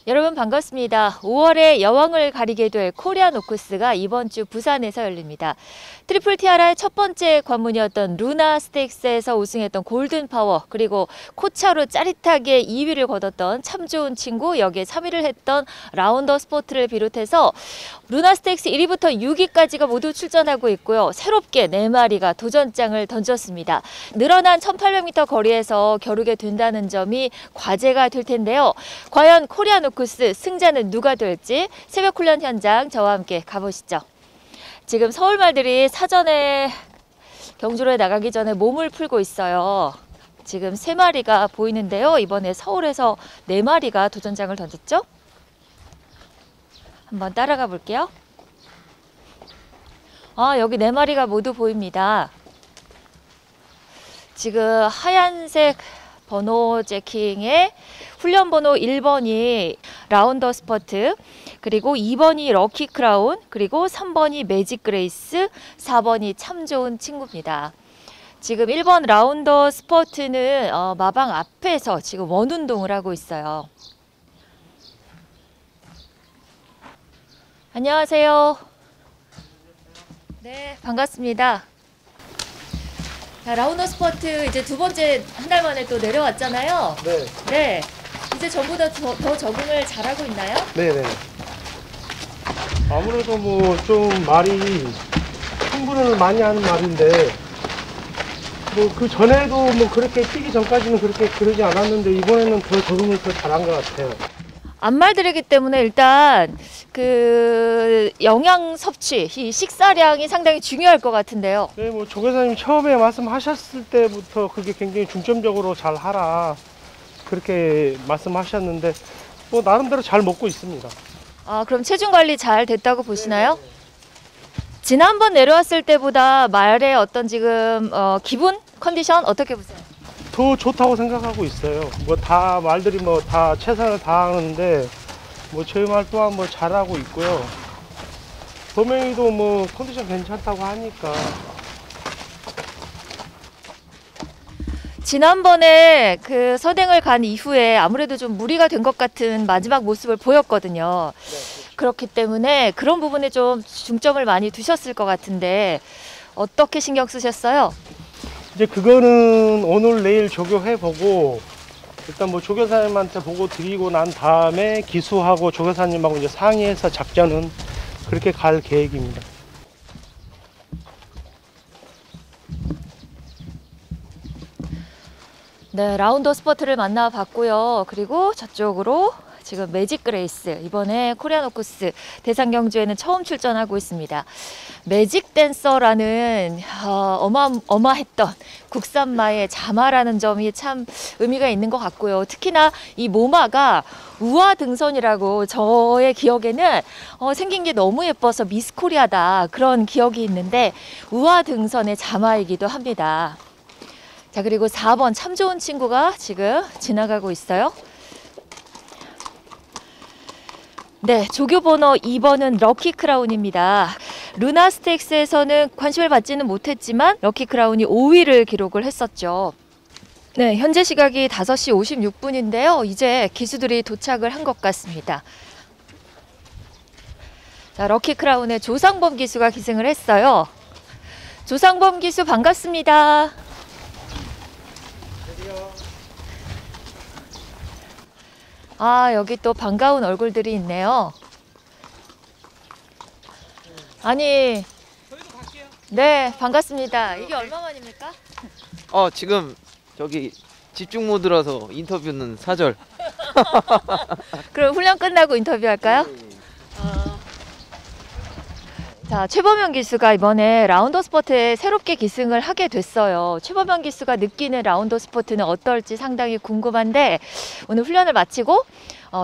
여러분 반갑습니다. 5월에 여왕을 가리게 될 코리안 오크스가 이번 주 부산에서 열립니다. 트리플 티아라의 첫 번째 관문이었던 루나 스테이크스에서 우승했던 골든 파워, 그리고 코차로 짜릿하게 2위를 거뒀던 참 좋은 친구, 여기에 3위를 했던 라운더 스포트를 비롯해서 루나 스테이크스 1위부터 6위까지가 모두 출전하고 있고요. 새롭게 4마리가 도전장을 던졌습니다. 늘어난 1800m 거리에서 겨루게 된다는 점이 과제가 될 텐데요. 과연 코리안 오크스 승자는 누가 될지 새벽 훈련 현장 저와 함께 가보시죠. 지금 서울 말들이 사전에 경주로에 나가기 전에 몸을 풀고 있어요. 지금 3마리가 보이는데요. 이번에 서울에서 4마리가 도전장을 던졌죠. 한번 따라가 볼게요. 여기 4마리가 모두 보입니다. 지금 하얀색 번호 재킹에 훈련 번호 1번이 라운더 스퍼트, 그리고 2번이 럭키 크라운, 그리고 3번이 매직 그레이스, 4번이 참 좋은 친구입니다. 지금 1번 라운더 스퍼트는 마방 앞에서 지금 원운동을 하고 있어요. 안녕하세요. 네, 반갑습니다. 자, 라운더 스퍼트 이제 두 번째 한 달 만에 또 내려왔잖아요. 네. 네. 이제 전보다 더 적응을 잘하고 있나요? 네네. 아무래도 뭐 좀 말이 흥분을 많이 하는 말인데, 뭐 그 전에도 뭐 그렇게 뛰기 전까지는 그렇게 그러지 않았는데 이번에는 더 적응을 더 잘한 것 같아요. 안말들이기 때문에 일단 그 영양 섭취, 이 식사량이 상당히 중요할 것 같은데요. 네, 뭐 조교사님 처음에 말씀하셨을 때부터 그게 굉장히 중점적으로 잘 하라 그렇게 말씀하셨는데 뭐 나름대로 잘 먹고 있습니다. 그럼 체중 관리 잘 됐다고 보시나요? 지난번 내려왔을 때보다 말의 어떤 지금 기분, 컨디션 어떻게 보세요? 더 좋다고 생각하고 있어요. 뭐 다 말들이 뭐 다 최선을 다하는데 뭐 저희 말 또한 뭐 잘하고 있고요. 도명이도 뭐 컨디션 괜찮다고 하니까. 지난번에 그 서댕을 간 이후에 아무래도 좀 무리가 된 것 같은 마지막 모습을 보였거든요. 그렇기 때문에 그런 부분에 좀 중점을 많이 두셨을 것 같은데 어떻게 신경 쓰셨어요? 이제 그거는 오늘 내일 조교해보고 일단 뭐 조교사님한테 보고 드리고 난 다음에 기수하고 조교사님하고 이제 상의해서 작전은 그렇게 갈 계획입니다. 네, 라운더 스퍼트를 만나봤고요. 그리고 저쪽으로 지금 매직 그레이스, 이번에 코리안 오크스 대상 경주에는 처음 출전하고 있습니다. 매직 댄서라는 어마했던 국산마의 자마라는 점이 참 의미가 있는 것 같고요. 특히나 이 모마가 우아 등선이라고 저의 기억에는 생긴 게 너무 예뻐서 미스 코리아다 그런 기억이 있는데 우아 등선의 자마이기도 합니다. 자, 그리고 4번 참 좋은 친구가 지금 지나가고 있어요. 네, 조교 번호 2번은 럭키 크라운입니다. 루나 스테이크스에서는 관심을 받지는 못했지만 럭키 크라운이 5위를 기록을 했었죠. 네, 현재 시각이 5시 56분인데요. 이제 기수들이 도착을 한 것 같습니다. 자, 럭키 크라운의 조상범 기수가 기승을 했어요. 조상범 기수 반갑습니다. 여기 또 반가운 얼굴들이 있네요. 아니, 네, 반갑습니다. 이게 얼마만입니까? 지금 저기 집중 모드라서 인터뷰는 사절. 그럼 훈련 끝나고 인터뷰할까요? 자, 최범현 기수가 이번에 라운더 스포트에 새롭게 기승을 하게 됐어요. 최범현 기수가 느끼는 라운더 스포트는 어떨지 상당히 궁금한데 오늘 훈련을 마치고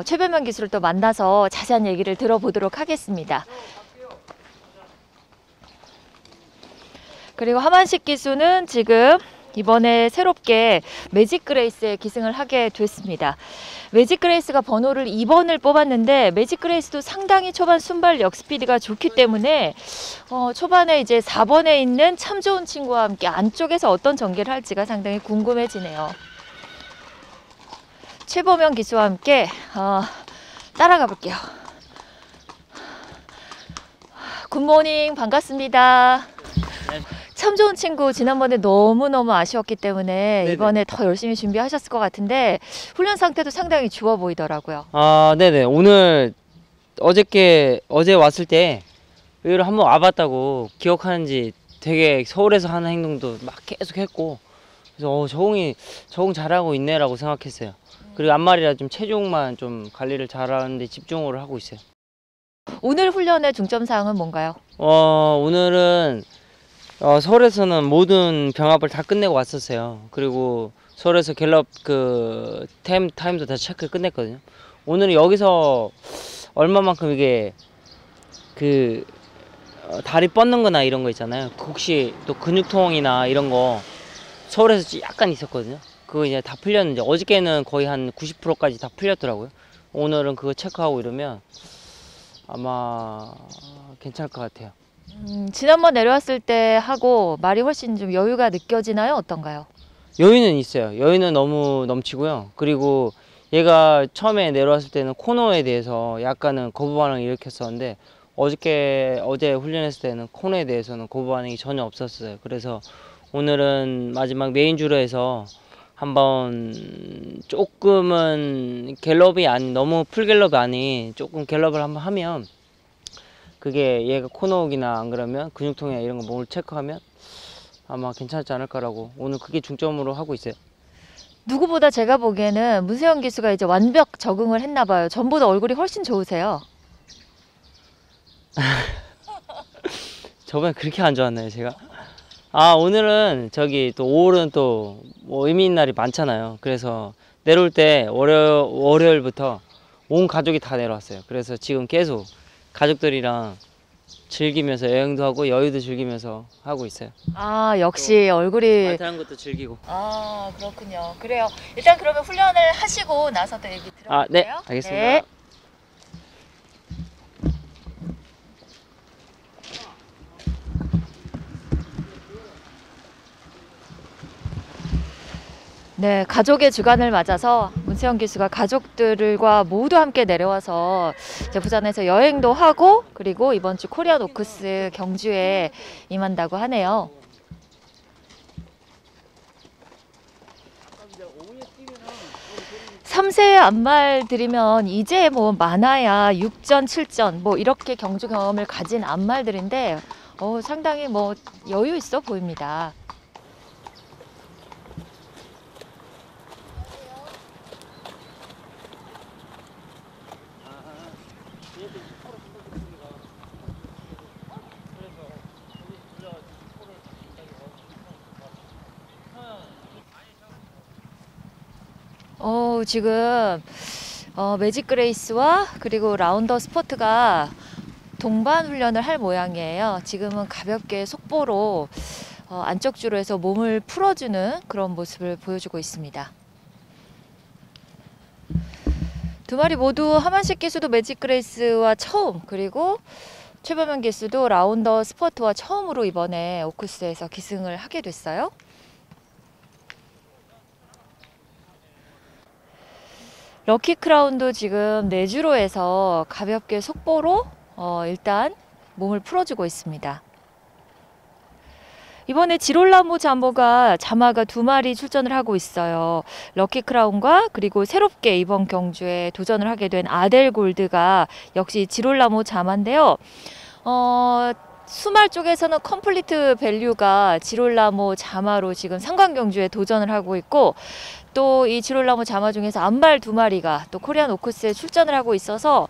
최범현 기수를 또 만나서 자세한 얘기를 들어보도록 하겠습니다. 그리고 하만식 기수는 지금 이번에 새롭게 매직 그레이스에 기승을 하게 됐습니다. 매직 그레이스가 번호를 2번을 뽑았는데 매직 그레이스도 상당히 초반 순발력 스피드가 좋기 때문에 초반에 이제 4번에 있는 참 좋은 친구와 함께 안쪽에서 어떤 전개를 할지가 상당히 궁금해지네요. 최범현 기수와 함께 따라가 볼게요. 굿모닝, 반갑습니다. 참 좋은 친구, 지난번에 너무너무 아쉬웠기 때문에 네네. 이번에 더 열심히 준비하셨을 것 같은데 훈련 상태도 상당히 좋아 보이더라고요. 아, 네네. 어제 왔을 때 의외로 한번 와봤다고 기억하는지 되게 서울에서 하는 행동도 막 계속 했고, 그래서 적응 잘하고 있네라고 생각했어요. 그리고 앞말이라 좀 체중만 좀 관리를 잘하는데 집중을 하고 있어요. 오늘 훈련의 중점 사항은 뭔가요? 오늘은 서울에서는 모든 병합을 다 끝내고 왔었어요. 그리고 서울에서 갤럽 그 타임도 다 체크 끝냈거든요. 오늘은 여기서 얼마만큼 이게 그 다리 뻗는 거나 이런 거 있잖아요. 혹시 또 근육통이나 이런 거 서울에서 약간 있었거든요. 그거 이제 다 풀렸는데 어저께는 거의 한 90%까지 다 풀렸더라고요. 오늘은 그거 체크하고 이러면 아마 괜찮을 것 같아요. 지난번 내려왔을 때 하고 말이 훨씬 좀 여유가 느껴지나요? 어떤가요? 여유는 있어요. 여유는 너무 넘치고요. 그리고 얘가 처음에 내려왔을 때는 코너에 대해서 약간은 거부 반응을 일으켰었는데 어제 훈련했을 때는 코너에 대해서는 거부 반응이 전혀 없었어요. 그래서 오늘은 마지막 메인 주로에서 한번 조금은 갤럽이 아닌, 너무 풀 갤럽이 아닌 조금 갤럽을 한번 하면, 그게 얘가 코너옥이나 안 그러면 근육통이나 이런 거 몸을 체크하면 아마 괜찮지 않을까라고 오늘 그게 중점으로 하고 있어요. 누구보다 제가 보기에는 문세영 기수가 이제 완벽 적응을 했나 봐요. 전보다 얼굴이 훨씬 좋으세요. 저번에 그렇게 안 좋았나요, 제가? 오늘은 저기 또 5월은 또 뭐 의미 있는 날이 많잖아요. 그래서 내려올 때 월요일부터 온 가족이 다 내려왔어요. 그래서 지금 계속 가족들이랑 즐기면서 여행도 하고 여유도 즐기면서 하고 있어요. 아, 역시 얼굴이. 말타는 것도 즐기고. 아, 그렇군요. 그래요. 일단 그러면 훈련을 하시고 나서 또 얘기 들어볼게요. 네, 알겠습니다. 네. 네, 가족의 주간을 맞아서 문세영 기수가 가족들과 모두 함께 내려와서 이제 부산에서 여행도 하고 그리고 이번 주 코리안 오크스 경주에 임한다고 하네요. 삼세 안말 들이면 이제 뭐 많아야 6전, 7전 뭐 이렇게 경주 경험을 가진 안말들인데 상당히 뭐 여유 있어 보입니다. 지금 매직 그레이스와 그리고 라운더 스포트가 동반 훈련을 할 모양이에요. 지금은 가볍게 속보로 안쪽 주로에서 몸을 풀어주는 그런 모습을 보여주고 있습니다. 두 마리 모두 하만식 기수도 매직 그레이스와 처음, 그리고 최범현 기수도 라운더 스포트와 처음으로 이번에 오크스에서 기승을 하게 됐어요. 럭키 크라운도 지금 내주로에서 가볍게 속보로 일단 몸을 풀어주고 있습니다. 이번에 지롤라모 자마가 두 마리 출전을 하고 있어요. 럭키 크라운과 그리고 새롭게 이번 경주에 도전을 하게 된 아델 골드가 역시 지롤라모 자마인데요. 수말 쪽에서는 컴플리트 밸류가 지롤라모 자마로 지금 상관경주에 도전을 하고 있고 또 이 지롤라모 자마 중에서 안발 두 마리가 또 코리안 오크스에 출전을 하고 있어서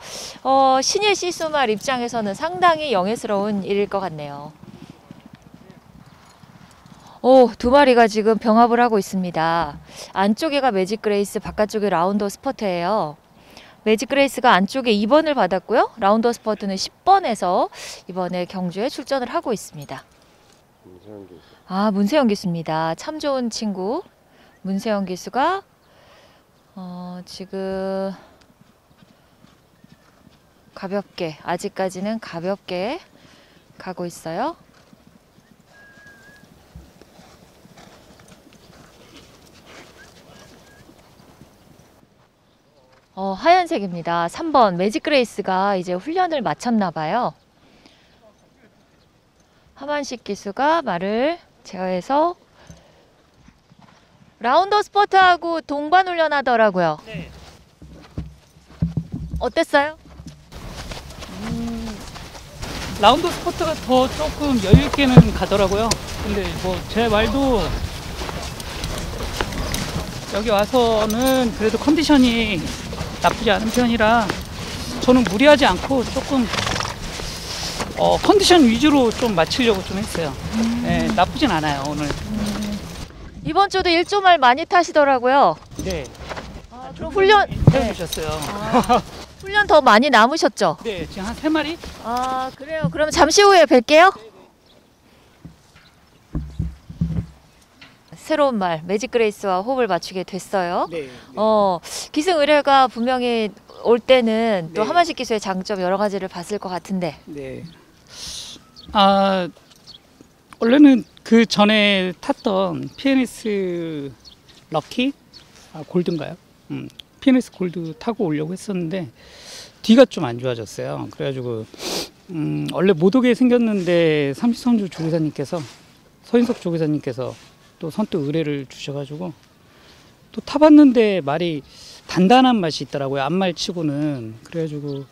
신예 시수말 입장에서는 상당히 영예스러운 일일 것 같네요. 두 마리가 지금 병합을 하고 있습니다. 안쪽에가 매직 그레이스, 바깥쪽에 라운더 스퍼트예요. 매직 그레이스가 안쪽에 2번을 받았고요. 라운더 스퍼트는 10번에서 이번에 경주에 출전을 하고 있습니다. 문세영 기수입니다. 참 좋은 친구. 문세영 기수가 지금 가볍게, 아직까지는 가볍게 가고 있어요. 하얀 파란색입니다. 3번 매직 그레이스가 이제 훈련을 마쳤나 봐요. 하만식 기수가 말을 제어해서 라운더 스포트하고 동반 훈련하더라고요. 네. 어땠어요? 라운드 스포트가 더 조금 여유 있게는 가더라고요. 근데 뭐 제 말도 여기 와서는 그래도 컨디션이 나쁘지 않은 편이라 저는 무리하지 않고 조금 컨디션 위주로 좀 맞추려고 좀 했어요. 네, 나쁘진 않아요 오늘. 이번 주도 일조말 많이 타시더라고요. 네. 그럼 훈련 해주셨어요. 훈련 더 많이 남으셨죠? 네, 지금 한 3마리? 아 그래요. 그럼 잠시 후에 뵐게요. 새로운 말 매직 그레이스와 호흡을 맞추게 됐어요. 네. 기승 의뢰가 분명히 올 때는 또 네. 하만식 기수의 장점 여러 가지를 봤을 것 같은데. 네. 원래는 그 전에 탔던 PNS 럭키 골드인가요? PNS 골드 타고 오려고 했었는데 뒤가 좀 안 좋아졌어요. 그래가지고 원래 못 오게 생겼는데 삼식선주 조교사님께서 서인석 조교사님께서 또 선뜻 의뢰를 주셔가지고 또 타봤는데 말이 단단한 맛이 있더라고요. 앞말 치고는. 그래가지고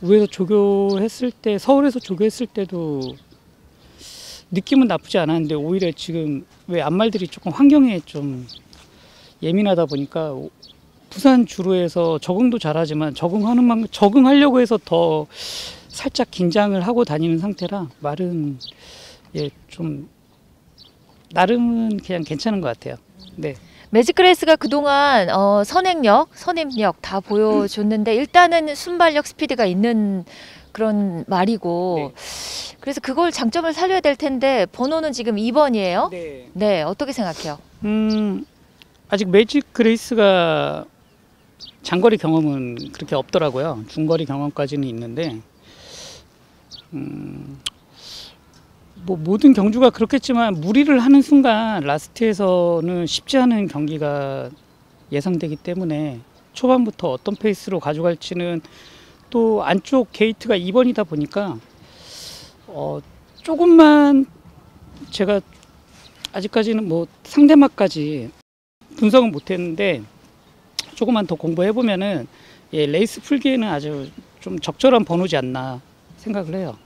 위에서 조교했을 때 서울에서 조교했을 때도 느낌은 나쁘지 않았는데 오히려 지금 왜 앞말들이 조금 환경에 좀 예민하다 보니까 부산 주로에서 적응도 잘하지만 적응하려고 해서 더 살짝 긴장을 하고 다니는 상태라 말은 좀 나름은 그냥 괜찮은 것 같아요. 네. 매직 그레이스가 그동안 선행력, 선임력 다 보여줬는데 일단은 순발력 스피드가 있는 그런 말이고 그래서 그걸 장점을 살려야 될 텐데 번호는 지금 2번이에요. 네. 네, 어떻게 생각해요? 아직 매직 그레이스가 장거리 경험은 그렇게 없더라고요. 중거리 경험까지는 있는데 뭐 모든 경주가 그렇겠지만 무리를 하는 순간 라스트에서는 쉽지 않은 경기가 예상되기 때문에 초반부터 어떤 페이스로 가져갈지는 또 안쪽 게이트가 2번이다 보니까 조금만 제가 아직까지는 뭐 상대마까지 분석은 못했는데 조금만 더 공부해보면은 레이스 풀기에는 아주 좀 적절한 번호지 않나 생각을 해요.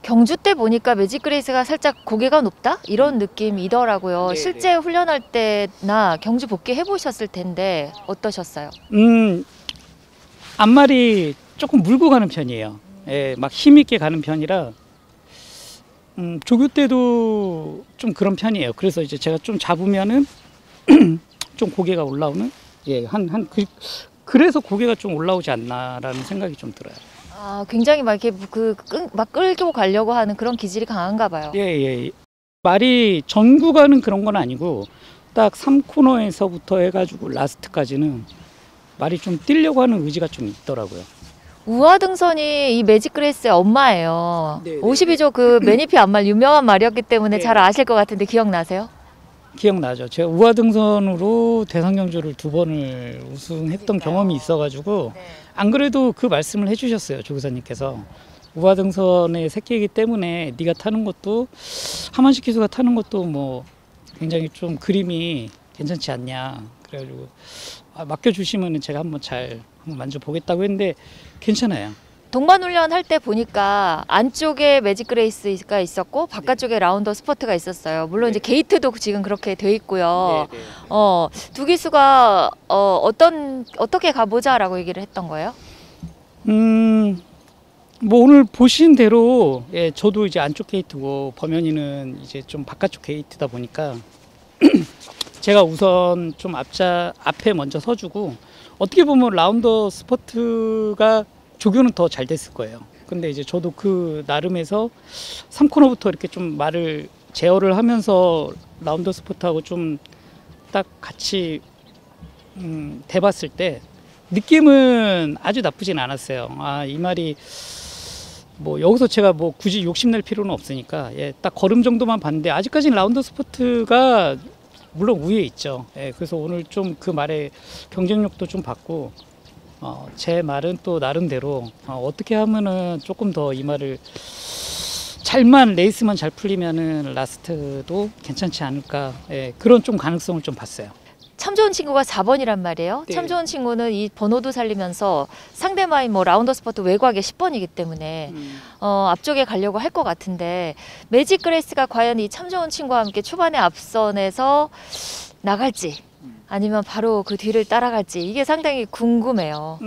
경주 때 보니까 매직 그레이스가 살짝 고개가 높다? 이런 느낌이더라고요. 네, 실제 훈련할 때나 경주 복귀 해보셨을 텐데 어떠셨어요? 앞말이 조금 물고 가는 편이에요. 막 힘있게 가는 편이라 조교 때도 좀 그런 편이에요. 그래서 이제 제가 좀 잡으면은 좀 고개가 올라오는 그래서 고개가 좀 올라오지 않나라는 생각이 좀 들어요. 굉장히 막 이렇게 막 끌고 가려고 하는 그런 기질이 강한가 봐요. 예. 말이 전 구간은 그런 건 아니고 딱 3코너에서부터 해가지고 라스트까지는 말이 좀 뛰려고 하는 의지가 좀 있더라고요. 우화등선이 이 매직 그레이스의 엄마예요. 네. 52조 그 매니피 앞말 유명한 말이었기 때문에 네. 잘 아실 것 같은데 기억나세요? 기억나죠. 제가 우화등선으로 대상경주를 2번을 우승했던 경험이 있어가지고 안 그래도 그 말씀을 해주셨어요. 조교사님께서. 우화등선의 새끼이기 때문에 네가 타는 것도 하만식 기수가 타는 것도 뭐 굉장히 좀 그림이 괜찮지 않냐. 그래가지고 맡겨주시면 제가 한번 만져보겠다고 했는데 괜찮아요. 동반 훈련 할 때 보니까 안쪽에 매직 그레이스가 있었고 바깥쪽에 라운더 스포트가 있었어요. 물론 이제 게이트도 지금 그렇게 돼 있고요. 두 기수가 어떻게 가보자라고 얘기를 했던 거예요? 뭐 오늘 보신 대로 저도 이제 안쪽 게이트고 범현이는 이제 좀 바깥쪽 게이트다 보니까 제가 우선 좀 앞에 먼저 서주고 어떻게 보면 라운더 스포트가 조교는 더 잘 됐을 거예요. 근데 이제 저도 그 나름에서 3코너부터 이렇게 좀 말을 제어를 하면서 라운더 스포트하고 좀 딱 같이 대봤을 때 느낌은 아주 나쁘진 않았어요. 이 말이 뭐 여기서 제가 뭐 굳이 욕심낼 필요는 없으니까 딱 걸음 정도만 봤는데 아직까지는 라운더 스포트가 물론 위에 있죠. 그래서 오늘 좀 그 말에 경쟁력도 좀 봤고 제 말은 또 나름대로 어떻게 하면은 조금 더 이 말을 잘만 레이스만 잘 풀리면은 라스트도 괜찮지 않을까, 예, 그런 좀 가능성을 좀 봤어요. 참 좋은 친구가 4번이란 말이에요. 네. 참 좋은 친구는 이 번호도 살리면서 상대방이 뭐 라운더 스퍼트 외곽에 10번이기 때문에 앞쪽에 가려고 할 것 같은데 매직 그레이스가 과연 이 참 좋은 친구와 함께 초반에 앞선에서 나갈지 아니면 바로 그 뒤를 따라갈지 이게 상당히 궁금해요.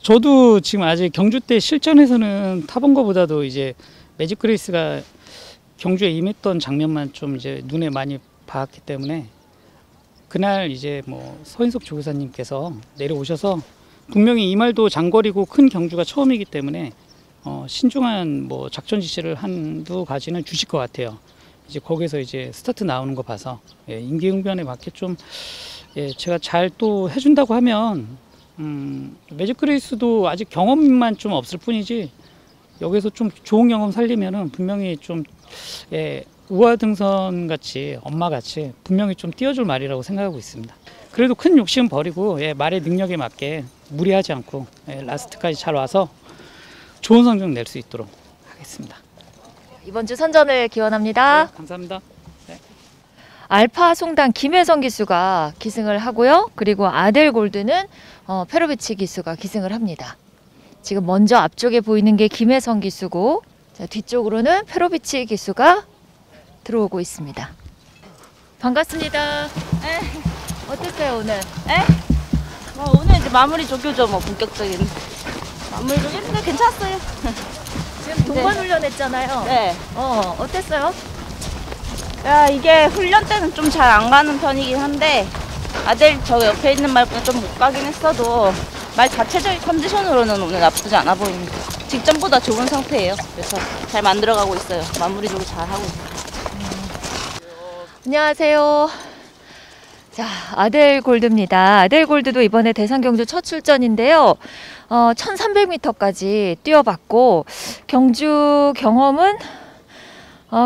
저도 지금 아직 경주 때 실전에서는 타본 것보다도 이제 매직 그레이스가 경주에 임했던 장면만 좀 이제 눈에 많이 봤기 때문에 그날 이제 뭐 서인석 조교사님께서 내려오셔서 분명히 이 말도 장거리고 큰 경주가 처음이기 때문에 신중한 뭐 작전 지시를 한두 가지는 주실 것 같아요. 이제 거기서 이제 스타트 나오는 거 봐서, 예, 임기응변에 맞게 좀, 예, 제가 잘 또 해준다고 하면 매직 그레이스도 아직 경험만 좀 없을 뿐이지 여기서 좀 좋은 경험 살리면은 분명히 좀, 예, 우화 등선 같이 엄마 같이 분명히 좀 띄워줄 말이라고 생각하고 있습니다. 그래도 큰 욕심 버리고, 예, 말의 능력에 맞게 무리하지 않고, 예, 라스트까지 잘 와서 좋은 성적 낼 수 있도록 하겠습니다. 이번 주 선전을 기원합니다. 네, 감사합니다. 알파 송당 김혜성 기수가 기승을 하고요. 그리고 아델 골드는 페로비치 기수가 기승을 합니다. 지금 먼저 앞쪽에 보이는 게 김혜성 기수고, 자, 뒤쪽으로는 페로비치 기수가 들어오고 있습니다. 반갑습니다. 네. 어땠어요 오늘? 오늘 이제 마무리 조교죠, 뭐 본격적인 마무리 조교인데 괜찮았어요. 지금 동반 훈련했잖아요. 네. 어땠어요? 야, 이게 훈련 때는 좀 잘 안 가는 편이긴 한데 아델 저 옆에 있는 말보다 좀 못 가긴 했어도 말 자체적인 컨디션으로는 오늘 나쁘지 않아 보입니다. 직전보다 좋은 상태예요. 그래서 잘 만들어가고 있어요. 마무리 조교 잘 하고 있어요. 안녕하세요. 자, 아델 골드입니다. 아델 골드도 이번에 대상 경주 첫 출전인데요. 1300m까지 뛰어봤고 경주 경험은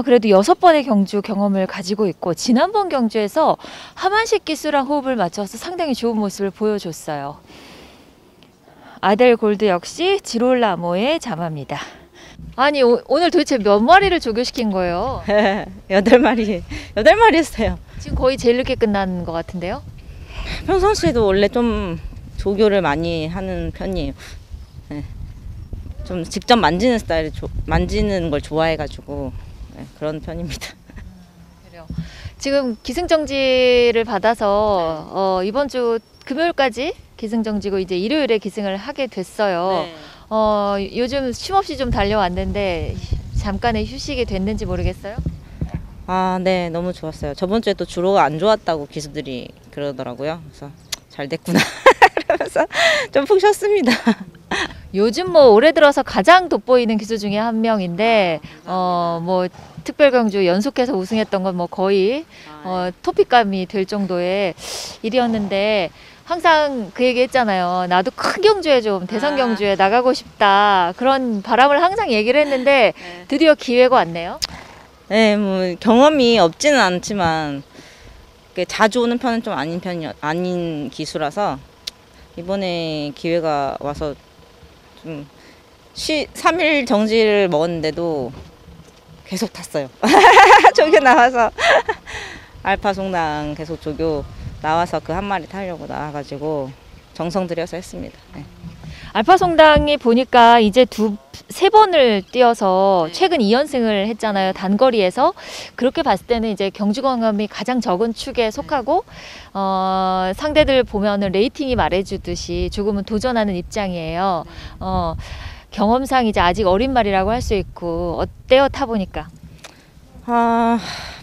그래도 6번의 경주 경험을 가지고 있고 지난번 경주에서 하만식 기수랑 호흡을 맞춰서 상당히 좋은 모습을 보여줬어요. 아델 골드 역시 지롤라모의 자마입니다. 아니 오늘 도대체 몇 마리를 조교시킨 거예요? 8마리. 8마리 했어요. 지금 거의 제일 늦게 끝난 것 같은데요? 평상시에도 원래 좀 조교를 많이 하는 편이에요. 네. 좀 직접 만지는 스타일, 만지는 걸 좋아해가지고, 네, 그런 편입니다. 그래요. 지금 기승정지를 받아서 이번 주 금요일까지 기승정지고 이제 일요일에 기승을 하게 됐어요. 네. 요즘 쉼없이 좀 달려왔는데 잠깐의 휴식이 됐는지 모르겠어요. 네, 너무 좋았어요. 저번 주에 또 주로가 안 좋았다고 기수들이 그러더라고요. 그래서 잘 됐구나. 그러면서 좀 푹 쉬었습니다. 요즘 뭐 올해 들어서 가장 돋보이는 기수 중에 한 명인데 뭐 특별경주 연속해서 우승했던 건 뭐 거의 토픽감이 될 정도의 일이었는데 항상 그 얘기 했잖아요. 나도 큰 경주에 좀 대선 경주에 나가고 싶다. 그런 바람을 항상 얘기를 했는데 드디어 기회가 왔네요. 네, 뭐 경험이 없지는 않지만 자주 오는 편은 좀 아닌 기수라서 이번에 기회가 와서 좀 3일 정지를 먹었는데도 계속 탔어요. 조교 나와서 알파 송당 계속 조교 나와서 그 한 마리 타려고 나와가지고 정성 들여서 했습니다. 네. 알파 송당이 보니까 이제 3번을 뛰어서 최근 2연승을 했잖아요. 단거리에서. 그렇게 봤을 때는 이제 경주 경험이 가장 적은 축에 속하고 상대들 보면은 레이팅이 말해주듯이 조금은 도전하는 입장이에요. 경험상 이제 아직 어린 말이라고 할 수 있고 어때요? 타보니까?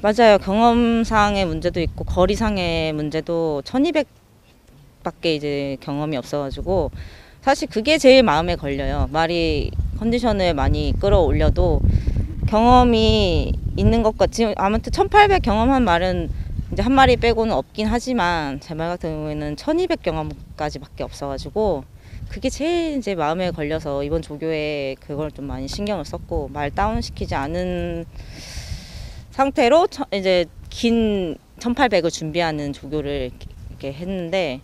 맞아요. 경험상의 문제도 있고 거리상의 문제도 1200밖에 이제 경험이 없어가지고 사실 그게 제일 마음에 걸려요. 말이 컨디션을 많이 끌어올려도 경험이 있는 것과 지금 아무튼 1800 경험한 말은 이제 한 마리 빼고는 없긴 하지만 제 말 같은 경우에는 1200 경험까지밖에 없어가지고 그게 제일 이제 마음에 걸려서 이번 조교에 그걸 좀 많이 신경을 썼고 말 다운시키지 않은 상태로 이제 긴 1800을 준비하는 조교를 이렇게 했는데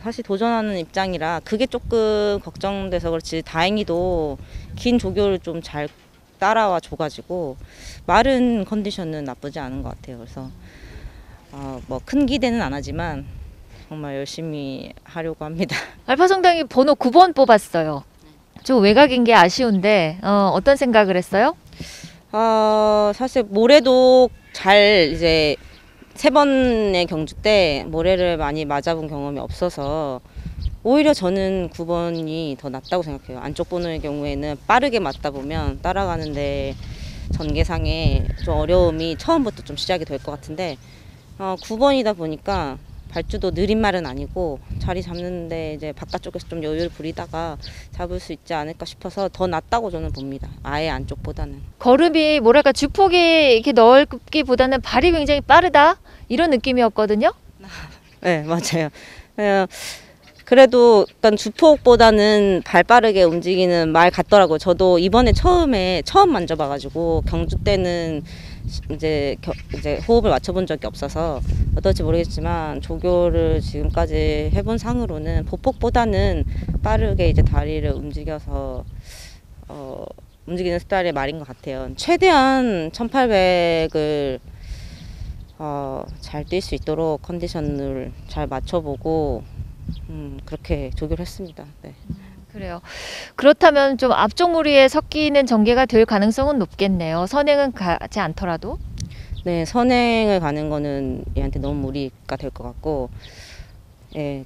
사실 도전하는 입장이라 그게 조금 걱정돼서 그렇지 다행히도 긴 조교를 좀 잘 따라와 줘가지고 마른 컨디션은 나쁘지 않은 것 같아요. 그래서 뭐 큰 기대는 안 하지만 정말 열심히 하려고 합니다. 알파성당이 번호 9번 뽑았어요. 좀 외곽인 게 아쉬운데 어떤 생각을 했어요? 사실 모래도 잘 이제 3번의 경주 때 모래를 많이 맞아본 경험이 없어서 오히려 저는 9번이 더 낫다고 생각해요. 안쪽 번호의 경우에는 빠르게 맞다 보면 따라가는데 전개상에 좀 어려움이 처음부터 좀 시작이 될 것 같은데 9번이다 보니까 발주도 느린 말은 아니고 자리 잡는데 이제 바깥쪽에서 좀 여유를 부리다가 잡을 수 있지 않을까 싶어서 더 낫다고 저는 봅니다. 아예 안쪽보다는. 걸음이 뭐랄까 주폭이 이렇게 넓기보다는 발이 굉장히 빠르다 이런 느낌이었거든요. 네, 맞아요. 그래도 약간 주폭보다는 발 빠르게 움직이는 말 같더라고요. 저도 이번에 처음 만져봐가지고 경주 때는 이제 호흡을 맞춰본 적이 없어서 어떨지 모르겠지만 조교를 지금까지 해본 상으로는 보폭보다는 빠르게 이제 다리를 움직여서 움직이는 스타일의 말인 것 같아요. 최대한 1800을 잘 뛸 수 있도록 컨디션을 잘 맞춰보고 그렇게 조교를 했습니다. 네. 그래요. 그렇다면 좀 앞쪽 무리에 섞이는 전개가 될 가능성은 높겠네요. 선행은 가지 않더라도. 네, 선행을 가는 거는 얘한테 너무 무리가 될 것 같고, 예,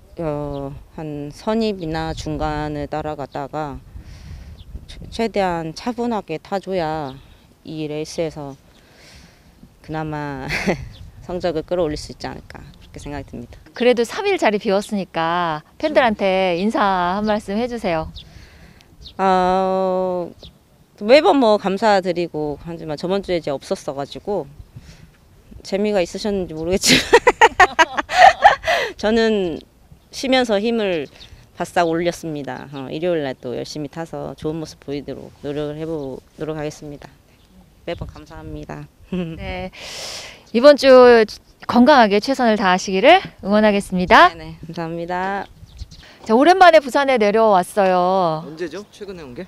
한 선입이나 중간을 따라가다가 최대한 차분하게 타줘야 이 레이스에서 그나마 성적을 끌어올릴 수 있지 않을까 그렇게 생각이 듭니다. 그래도 3일 자리 비웠으니까 팬들한테 인사 한 말씀 해주세요. 매번 뭐 감사드리고 하지만 저번 주에 이제 없었어가지고 재미가 있으셨는지 모르겠지만 저는 쉬면서 힘을 바싹 올렸습니다. 일요일 날 또 열심히 타서 좋은 모습 보이도록 노력을 해보도록 하겠습니다. 매번 감사합니다. 네. 이번 주 건강하게 최선을 다하시기를 응원하겠습니다. 네, 감사합니다. 자, 오랜만에 부산에 내려왔어요. 언제죠? 최근에 온 게?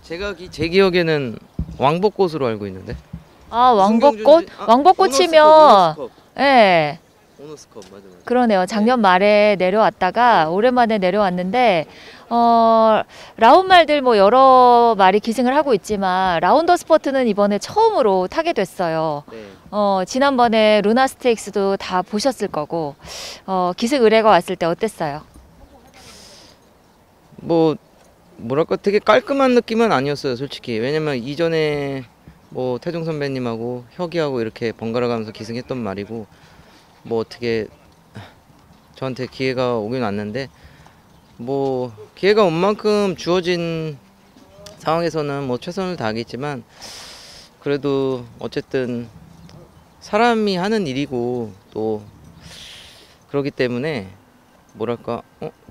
제 기억에는 왕벚꽃으로 알고 있는데. 아, 왕벚꽃? 무슨 경주인지- 왕벚꽃이면 오너스컵. 예. 오너스컵 맞아. 그러네요. 작년 말에 내려왔다가 오랜만에 내려왔는데 라운말들 뭐 여러 마리 기승을 하고 있지만 라운더 스포트는 이번에 처음으로 타게 됐어요. 네. 지난번에 루나 스테이크스도 다 보셨을 거고 기승 의뢰가 왔을 때 어땠어요? 뭐랄까 되게 깔끔한 느낌은 아니었어요, 솔직히. 왜냐면 이전에 뭐 태종 선배님하고 혁이하고 이렇게 번갈아 가면서 기승했던 말이고 뭐 어떻게 저한테 기회가 오긴 왔는데 뭐 기회가 온 만큼 주어진 상황에서는 뭐 최선을 다하겠지만 그래도 어쨌든 사람이 하는 일이고 또 그러기 때문에 뭐랄까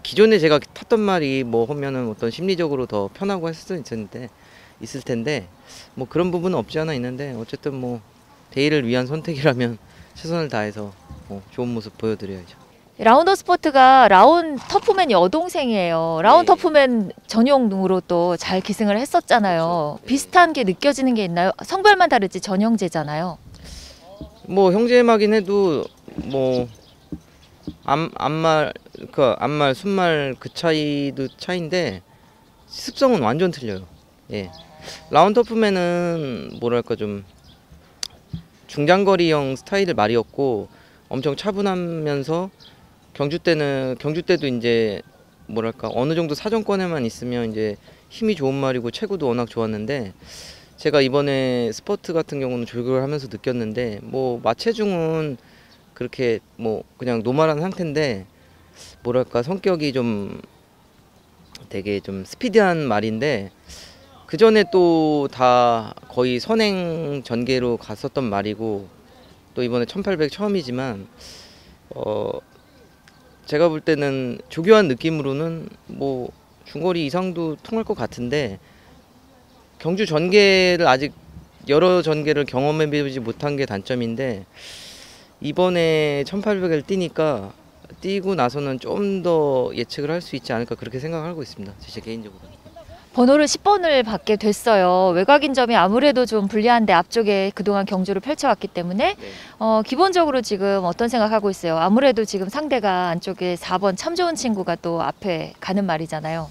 기존에 제가 탔던 말이 뭐 하면은 어떤 심리적으로 더 편하고 했을 수 있을 텐데 뭐 그런 부분은 없지 않아 있는데 어쨌든 뭐 대의를 위한 선택이라면 최선을 다해서 좋은 모습 보여드려야죠. 라운더 스포트가 라운 터프맨 여동생이에요. 라운 네. 터프맨 전용으로 또 잘 기승을 했었잖아요. 그렇죠. 네. 비슷한 게 느껴지는 게 있나요? 성별만 다르지 전형제잖아요. 뭐 형제음악인 해도 뭐 앞말 순말 그 차이도 차인데 습성은 완전 틀려요. 예. 라운드터프맨은 뭐랄까 좀 중장거리형 스타일의 말이었고 엄청 차분하면서 경주 때도 이제 뭐랄까 어느 정도 사정권에만 있으면 이제 힘이 좋은 말이고 체구도 워낙 좋았는데 제가 이번에 스포트 같은 경우는 조교를 하면서 느꼈는데 뭐 마체중은 그렇게 뭐 그냥 노멀한 상태인데 뭐랄까 성격이 좀 되게 좀 스피디한 말인데 그 전에 또 다 거의 선행 전개로 갔었던 말이고 또 이번에 1800 처음이지만 제가 볼 때는 조교한 느낌으로는 뭐 중거리 이상도 통할 것 같은데 경주 전개를 아직 여러 전개를 경험해보지 못한 게 단점인데 이번에 1800을 뛰니까 뛰고 나서는 좀 더 예측을 할 수 있지 않을까 그렇게 생각하고 있습니다. 제 개인적으로. 번호를 10번을 받게 됐어요. 외곽인 점이 아무래도 좀 불리한데 앞쪽에 그동안 경주를 펼쳐왔기 때문에 네. 기본적으로 지금 어떤 생각하고 있어요? 아무래도 지금 상대가 안쪽에 4번 참 좋은 친구가 또 앞에 가는 말이잖아요.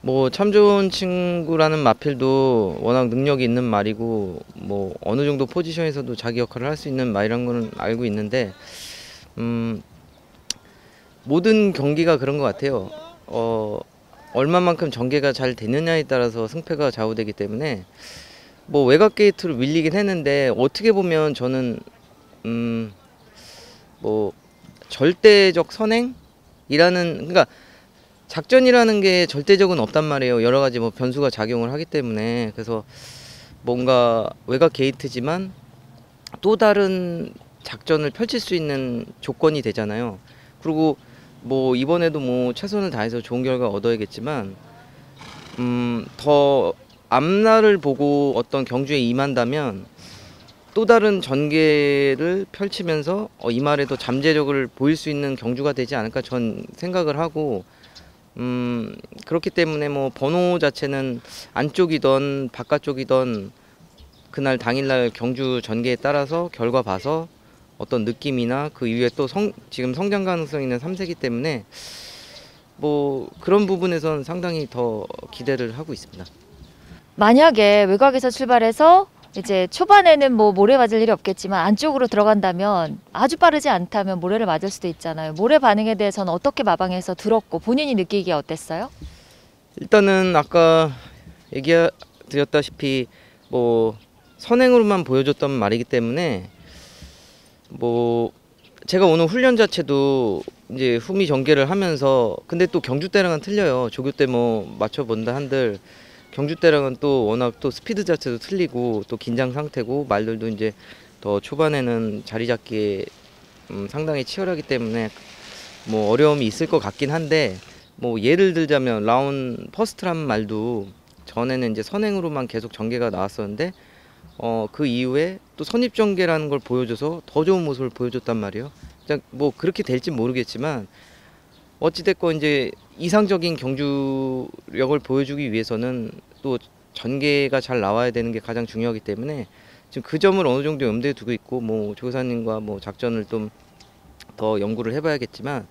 뭐 참 좋은 친구라는 마필도 워낙 능력이 있는 말이고 뭐 어느 정도 포지션에서도 자기 역할을 할 수 있는 말이라는 거는 알고 있는데 모든 경기가 그런 것 같아요. 얼마만큼 전개가 잘 되느냐에 따라서 승패가 좌우되기 때문에 뭐 외곽 게이트로 밀리긴 했는데 어떻게 보면 저는 뭐 절대적 선행이라는 그러니까 작전이라는 게 절대적은 없단 말이에요. 여러 가지 뭐 변수가 작용을 하기 때문에 그래서 뭔가 외곽 게이트지만 또 다른 작전을 펼칠 수 있는 조건이 되잖아요. 그리고 뭐 이번에도 뭐 최선을 다해서 좋은 결과 얻어야겠지만 더 앞날을 보고 어떤 경주에 임한다면 또 다른 전개를 펼치면서 이 말에도 잠재력을 보일 수 있는 경주가 되지 않을까 전 생각을 하고 그렇기 때문에 뭐 번호 자체는 안쪽이던 바깥쪽이던 그날 당일날 경주 전개에 따라서 결과 봐서 어떤 느낌이나 그 이후에 또 지금 성장 가능성 있는 3세기 때문에 뭐 그런 부분에선 상당히 더 기대를 하고 있습니다. 만약에 외곽에서 출발해서 이제 초반에는 뭐 모래 맞을 일이 없겠지만 안쪽으로 들어간다면 아주 빠르지 않다면 모래를 맞을 수도 있잖아요. 모래 반응에 대해서는 어떻게 마방해서 들었고 본인이 느끼기에 어땠어요? 일단은 아까 얘기 드렸다시피 뭐 선행으로만 보여줬던 말이기 때문에 뭐 제가 오늘 훈련 자체도 이제 후미 전개를 하면서 근데 또 경주 때랑은 틀려요. 조교 때 뭐 맞춰본다 한들 경주 때랑은 또 워낙 또 스피드 자체도 틀리고 또 긴장 상태고 말들도 이제 더 초반에는 자리 잡기에 상당히 치열하기 때문에 뭐 어려움이 있을 것 같긴 한데 뭐 예를 들자면 라운 퍼스트란 말도 전에는 이제 선행으로만 계속 전개가 나왔었는데 그 이후에 또 선입 전개라는 걸 보여줘서 더 좋은 모습을 보여줬단 말이에요. 뭐 그렇게 될지 모르겠지만 어찌됐건 이제 이상적인 경주력을 보여주기 위해서는 또 전개가 잘 나와야 되는 게 가장 중요하기 때문에 지금 그 점을 어느 정도 염두에 두고 있고 뭐 조교사님과 뭐 작전을 좀 더 연구를 해봐야겠지만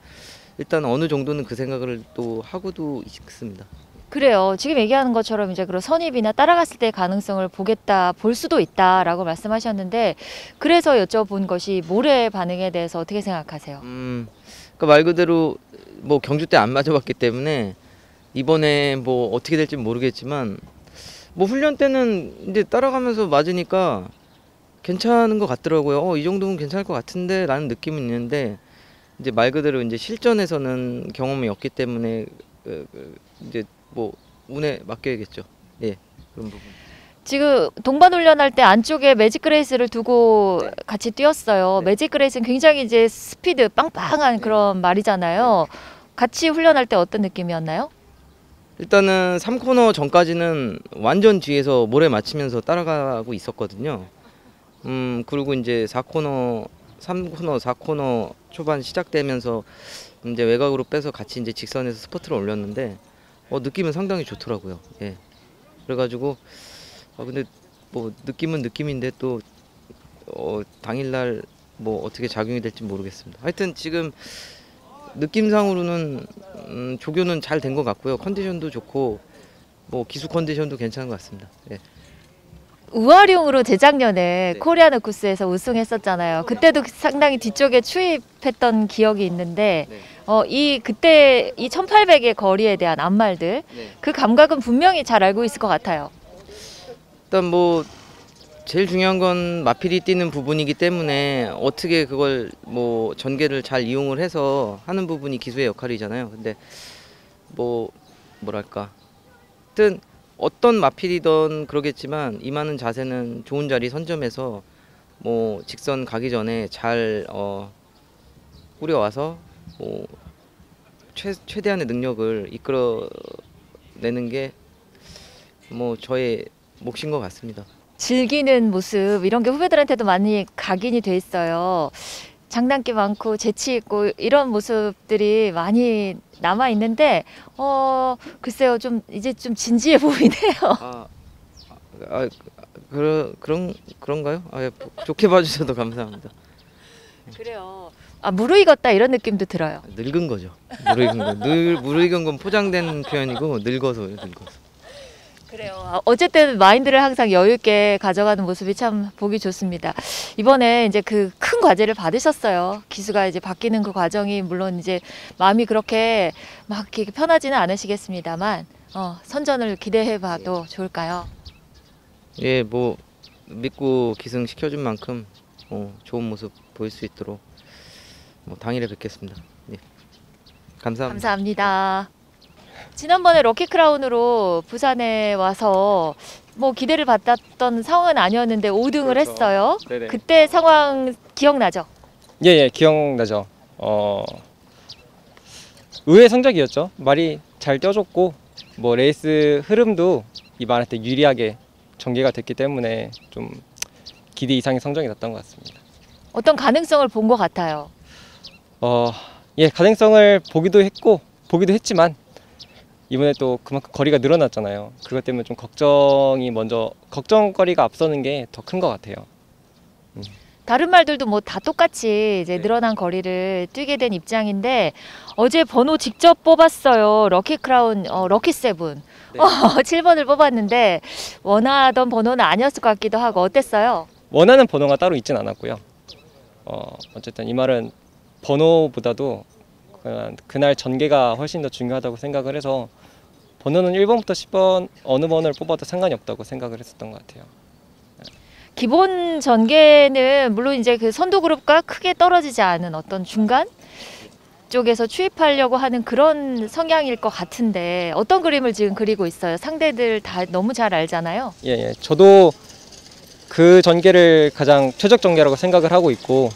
일단 어느 정도는 그 생각을 또 하고도 있습니다. 그래요. 지금 얘기하는 것처럼 이제 그런 선입이나 따라갔을 때 가능성을 볼 수도 있다라고 말씀하셨는데 그래서 여쭤본 것이 모래 반응에 대해서 어떻게 생각하세요? 그러니까 말 그대로 뭐 경주 때 안 맞아봤기 때문에 이번에 뭐 어떻게 될지 모르겠지만 뭐 훈련 때는 이제 따라가면서 맞으니까 괜찮은 것 같더라고요. 이 정도면 괜찮을 것 같은데 라는 느낌은 있는데 이제 말 그대로 이제 실전에서는 경험이 없기 때문에 이제 뭐 운에 맡겨야겠죠. 예, 그런 부분. 지금 동반 훈련할 때 안쪽에 매직 그레이스를 두고 같이 뛰었어요. 네. 매직 그레이스는 굉장히 이제 스피드 빵빵한 그런 말이잖아요. 같이 훈련할 때 어떤 느낌이었나요? 일단은 3코너 전까지는 완전 뒤에서 모래 맞추면서 따라가고 있었거든요. 그리고 이제 4코너, 3코너, 4코너 초반 시작되면서 이제 외곽으로 빼서 같이 이제 직선에서 스퍼트를 올렸는데 느낌은 상당히 좋더라고요. 예. 그래가지고 근데 뭐 느낌은 느낌인데 또 당일날 뭐 어떻게 작용이 될지 모르겠습니다. 하여튼 지금 느낌상으로는 조교는 잘 된 것 같고요. 컨디션도 좋고 뭐 기수 컨디션도 괜찮은 것 같습니다. 예. 우아룡으로 재작년에 네. 코리안 오쿠스에서 우승했었잖아요. 그때도 상당히 뒤쪽에 추입했던 기억이 있는데 그때 이 1800의 거리에 대한 앞말들 네. 그 감각은 분명히 잘 알고 있을 것 같아요. 일단 뭐 제일 중요한 건 마필이 뛰는 부분이기 때문에 어떻게 그걸 뭐 전개를 잘 이용을 해서 하는 부분이 기수의 역할이잖아요. 근데 뭐 뭐랄까 하여튼 어떤 마필이든 그러겠지만 임하는 자세는 좋은 자리 선점해서 뭐 직선 가기 전에 잘 꾸려와서 뭐 최대한의 능력을 이끌어내는 게 뭐 저의 몫인 것 같습니다. 즐기는 모습 이런 게 후배들한테도 많이 각인이 돼 있어요. 장난기 많고 재치 있고 이런 모습들이 많이 남아 있는데 글쎄요 좀 이제 좀 진지해 보이네요. 그런가요? 예, 좋게 봐주셔도 감사합니다. 그래요. 무르익었다 이런 느낌도 들어요. 늙은 거죠. 무르익은 건 포장된 표현이고 늙어서요. 그래요. 어쨌든 마인드를 항상 여유 있게 가져가는 모습이 참 보기 좋습니다. 이번에 이제 그 큰 과제를 받으셨어요. 기수가 이제 바뀌는 그 과정이 물론 이제 마음이 그렇게 막 이렇게 편하지는 않으시겠습니다만 선전을 기대해봐도 좋을까요? 예, 뭐 믿고 기승 시켜준 만큼 좋은 모습 보일 수 있도록 당일에 뵙겠습니다. 예. 감사합니다. 감사합니다. 지난번에 럭키크라운으로 부산에 와서 뭐 기대를 받았던 상황은 아니었는데 5등을 그렇죠. 했어요. 네네. 그때 상황 기억나죠? 예, 기억나죠. 의외의 성적이었죠. 말이 잘 뛰어줬고 뭐 레이스 흐름도 이번한테 유리하게 전개가 됐기 때문에 좀 기대 이상의 성적이 났던 것 같습니다. 어떤 가능성을 본 것 같아요. 예, 가능성을 보기도 했지만 이번에 또 그만큼 거리가 늘어났잖아요. 그것 때문에 좀 걱정거리가 앞서는 게 더 큰 것 같아요. 다른 말들도 뭐 다 똑같이 이제 네. 늘어난 거리를 뛰게 된 입장인데 어제 번호 직접 뽑았어요. 럭키크라운 럭키7. 네. 7번을 뽑았는데 원하던 번호는 아니었을 것 같기도 하고 어땠어요? 원하는 번호가 따로 있진 않았고요. 어쨌든 이 말은 번호보다도 그날 전개가 훨씬 더 중요하다고 생각을 해서 번호는 1번부터 10번 어느 번호를 뽑아도 상관이 없다고 생각을 했었던 것 같아요. 기본 전개는 물론 이제 그 선두 그룹과 크게 떨어지지 않은 어떤 중간 쪽에서 추입하려고 하는 그런 성향일 것 같은데 어떤 그림을 지금 그리고 있어요? 상대들 다 너무 잘 알잖아요. 예, 저도 그 전개를 가장 최적 전개라고 생각을 하고 있고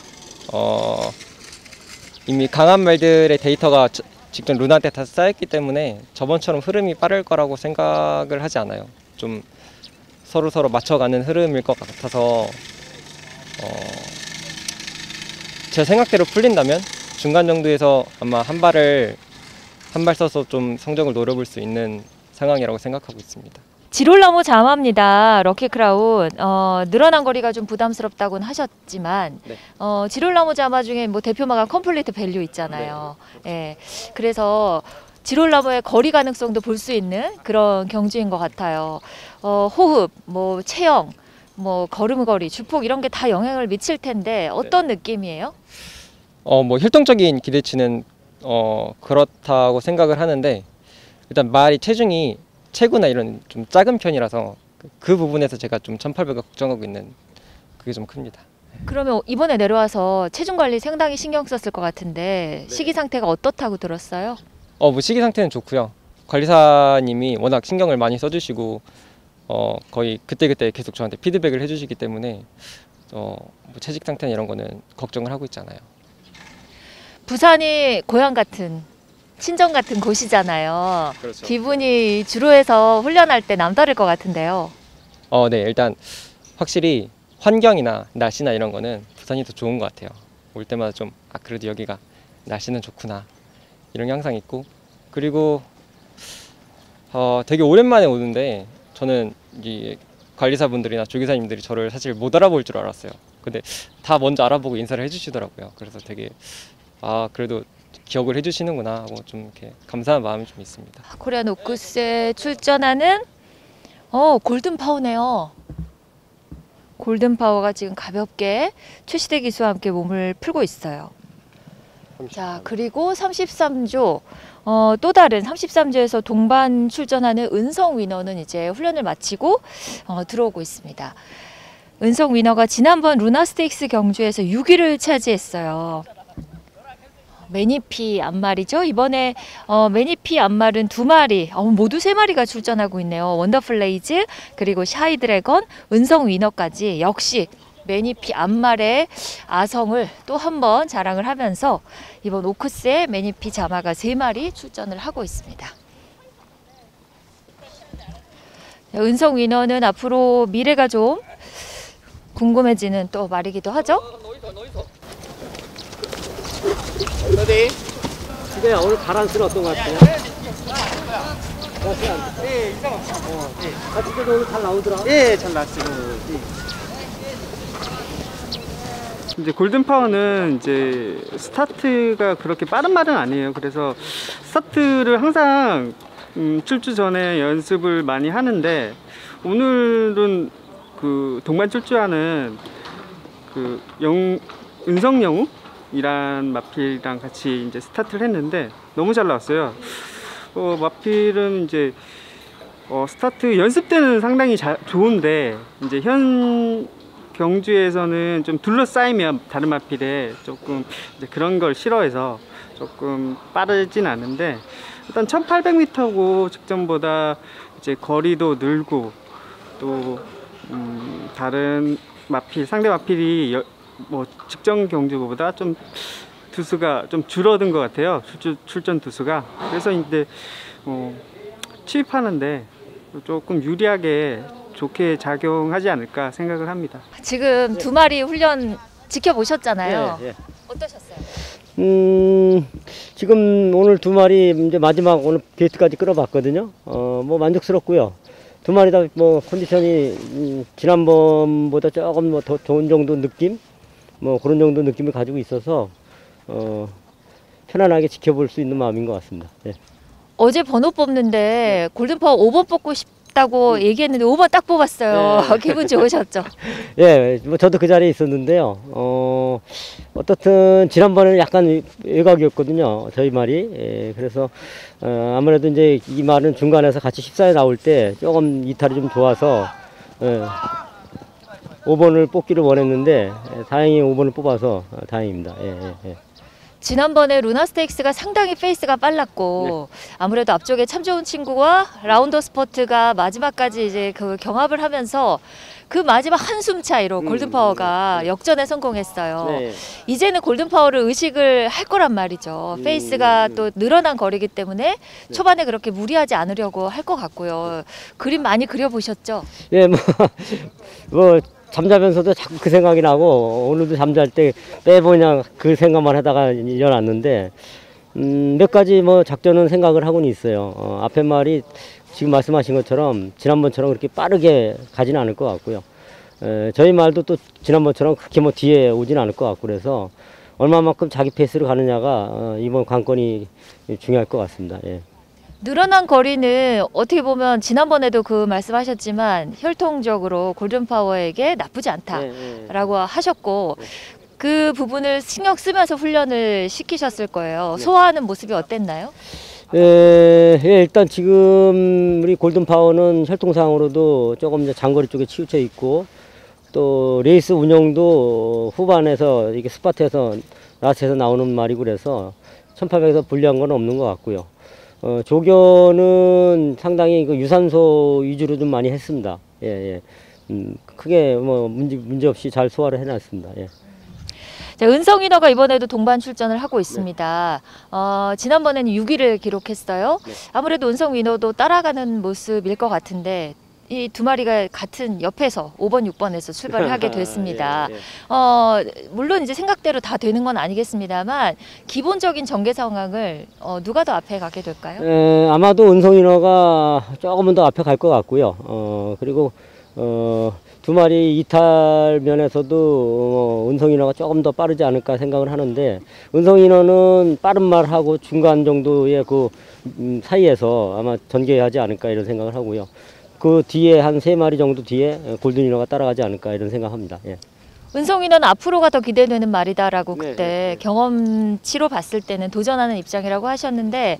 이미 강한 말들의 데이터가 직전 루나한테 다 쌓였기 때문에 저번처럼 흐름이 빠를 거라고 생각을 하지 않아요. 좀 서로 맞춰가는 흐름일 것 같아서 제 생각대로 풀린다면 중간 정도에서 아마 한 발 써서 좀 성적을 노려볼 수 있는 상황이라고 생각하고 있습니다. 지롤나무 자마입니다. 럭키크라운. 늘어난 거리가 좀 부담스럽다고는 하셨지만 네. 지롤나무 자마 중에 뭐 대표마가 컴플리트 밸류 있잖아요. 예. 그래서 지롤나무의 거리 가능성도 볼 수 있는 그런 경주인 것 같아요. 호흡, 뭐 체형, 뭐 걸음걸이, 주폭 이런 게 다 영향을 미칠 텐데 어떤 느낌이에요? 뭐 혈통적인 기대치는 그렇다고 생각을 하는데 일단 말이 체중이 체구나 이런 좀 작은 편이라서 그 부분에서 제가 좀 1800을 걱정하고 있는 그게 좀 큽니다. 그러면 이번에 내려와서 체중 관리 상당히 신경 썼을 것 같은데 네. 식이 상태가 어떻다고 들었어요? 뭐 식이 상태는 좋고요. 관리사님이 워낙 신경을 많이 써주시고 거의 그때그때 계속 저한테 피드백을 해주시기 때문에 뭐 체식 상태나 이런 거는 걱정을 하고 있지 않아요. 부산이 고향 같은 친정 같은 곳이잖아요. 그렇죠. 기분이 주로에서 훈련할 때 남다를 것 같은데요. 네, 일단 확실히 환경이나 날씨나 이런 거는 부산이 더 좋은 것 같아요. 올 때마다 좀 그래도 여기가 날씨는 좋구나 이런 게 항상 있고 그리고 되게 오랜만에 오는데 저는 이 관리사분들이나 조교사님들이 저를 사실 못 알아볼 줄 알았어요. 근데 다 먼저 알아보고 인사를 해주시더라고요. 그래서 되게 그래도 기억을 해주시는구나 하고 좀 이렇게 감사한 마음이 좀 있습니다. 코리안 오쿠스에 출전하는 골든파워네요. 골든파워가 지금 가볍게 최시대 기수와 함께 몸을 풀고 있어요. 자, 그리고 33조 또 다른 33조에서 동반 출전하는 은성 위너는 이제 훈련을 마치고 들어오고 있습니다. 은성 위너가 지난번 루나 스테이크스 경주에서 6위를 차지했어요. 매니피 앞말이죠. 이번에 매니피 앞말은 2마리, 모두 3마리가 출전하고 있네요. 원더플레이즈, 그리고 샤이드래건, 은성 위너까지 역시 매니피 앞말의 아성을 또 한 번 자랑을 하면서 이번 오크스에 매니피 자마가 3마리 출전을 하고 있습니다. 은성 위너는 앞으로 미래가 좀 궁금해지는 또 말이기도 하죠. 근데 오늘 바란스는 어떤 것 같아요? 예, 이상 없어. 같이 때도 오늘 잘 나오더라. 예, 잘 났어요. 이제 골든파워는 이제 스타트가 그렇게 빠른 말은 아니에요. 그래서 스타트를 항상 출주 전에 연습을 많이 하는데 오늘은 그 동반 출주하는 그 은성영웅이란 마필이랑 같이 이제 스타트를 했는데 너무 잘 나왔어요. 마필은 이제 스타트 연습 때는 상당히 좋은데 이제 현 경주에서는 좀 둘러싸이면 다른 마필에 조금 이제 그런 걸 싫어해서 조금 빠르진 않은데 일단 1800m고 직전보다 이제 거리도 늘고 또 다른 마필 상대 마필이 뭐 직전 경주보다 좀 두수가 좀 줄어든 것 같아요. 출전 두수가. 그래서 이제 취입하는데 조금 유리하게 좋게 작용하지 않을까 생각을 합니다. 지금 두 마리 훈련 지켜보셨잖아요. 예, 예. 어떠셨어요? 지금 오늘 두 마리 이제 마지막 오늘 게이트까지 끌어봤거든요. 뭐 만족스럽고요. 두 마리 다 뭐 컨디션이 지난번보다 조금 뭐 더 좋은 정도 느낌, 뭐 그런 정도 느낌을 가지고 있어서 편안하게 지켜볼 수 있는 마음인 것 같습니다. 예. 어제 번호 뽑는데 골든파워 5번 뽑고 싶다고 얘기했는데 5번 딱 뽑았어요. 기분 좋으셨죠? 예, 뭐 저도 그 자리에 있었는데요. 어떻든 지난번에는 약간 외곽이었거든요. 저희 말이. 예, 그래서 아무래도 이제 이 말은 중간에서 같이 식사에 나올 때 조금 이탈이 좀 좋아서 5번을 뽑기를 원했는데 다행히 5번을 뽑아서 다행입니다. 예, 예, 예. 지난번에 루나 스테이크스가 상당히 페이스가 빨랐고 아무래도 앞쪽에 참 좋은 친구와 라운더 스포트가 마지막까지 이제 그 경합을 하면서 그 마지막 한숨 차이로 골든파워가 역전에 성공했어요. 네. 이제는 골든파워를 의식을 할 거란 말이죠. 페이스가 또 늘어난 거리기 때문에 초반에 그렇게 무리하지 않으려고 할 것 같고요. 그림 많이 그려보셨죠? 예, 뭐 잠자면서도 자꾸 그 생각이 나고 오늘도 잠잘 때 매번 그냥 그 생각만 하다가 일어났는데 몇 가지 뭐 작전은 생각을 하고는 있어요. 앞에 말이 지금 말씀하신 것처럼 지난번처럼 그렇게 빠르게 가지는 않을 것 같고요. 저희 말도 또 지난번처럼 그렇게 뭐 뒤에 오지는 않을 것 같고 그래서 얼마만큼 자기 페이스로 가느냐가 이번 관건이 중요할 것 같습니다. 예. 늘어난 거리는 어떻게 보면 지난번에도 그 말씀하셨지만 혈통적으로 골든파워에게 나쁘지 않다라고 하셨고 그 부분을 신경 쓰면서 훈련을 시키셨을 거예요. 소화하는 모습이 어땠나요? 예, 일단 지금 우리 골든파워는 혈통상으로도 조금 이제 장거리 쪽에 치우쳐 있고 또 레이스 운영도 후반에서 이게 스파트에서 라스트에서 나오는 말이고 그래서 1800에서 불리한 건 없는 것 같고요. 조견은 상당히 그 유산소 위주로 좀 많이 했습니다. 예, 예. 크게 뭐 문제 없이 잘 소화를 해놨습니다. 예. 자, 은성이너가 이번에도 동반 출전을 하고 있습니다. 지난번에는 6위를 기록했어요. 아무래도 은성 위너도 따라가는 모습일 것 같은데 이 두 마리가 같은 옆에서 5번, 6번에서 출발을 하게 됐습니다. 예, 예. 물론 이제 생각대로 다 되는 건 아니겠습니다만 기본적인 전개 상황을 누가 더 앞에 가게 될까요? 아마도 은성인어가 조금은 더 앞에 갈 것 같고요. 그리고 두 마리 이탈 면에서도 은성인어가 조금 더 빠르지 않을까 생각을 하는데 은성인어는 빠른 말하고 중간 정도의 그 사이에서 아마 전개하지 않을까 이런 생각을 하고요. 그 뒤에 한 3마리 정도 뒤에 골든인어가 따라가지 않을까 이런 생각합니다. 예. 은성이는 앞으로가 더 기대되는 말이다라고 그때 경험치로 봤을 때는 도전하는 입장이라고 하셨는데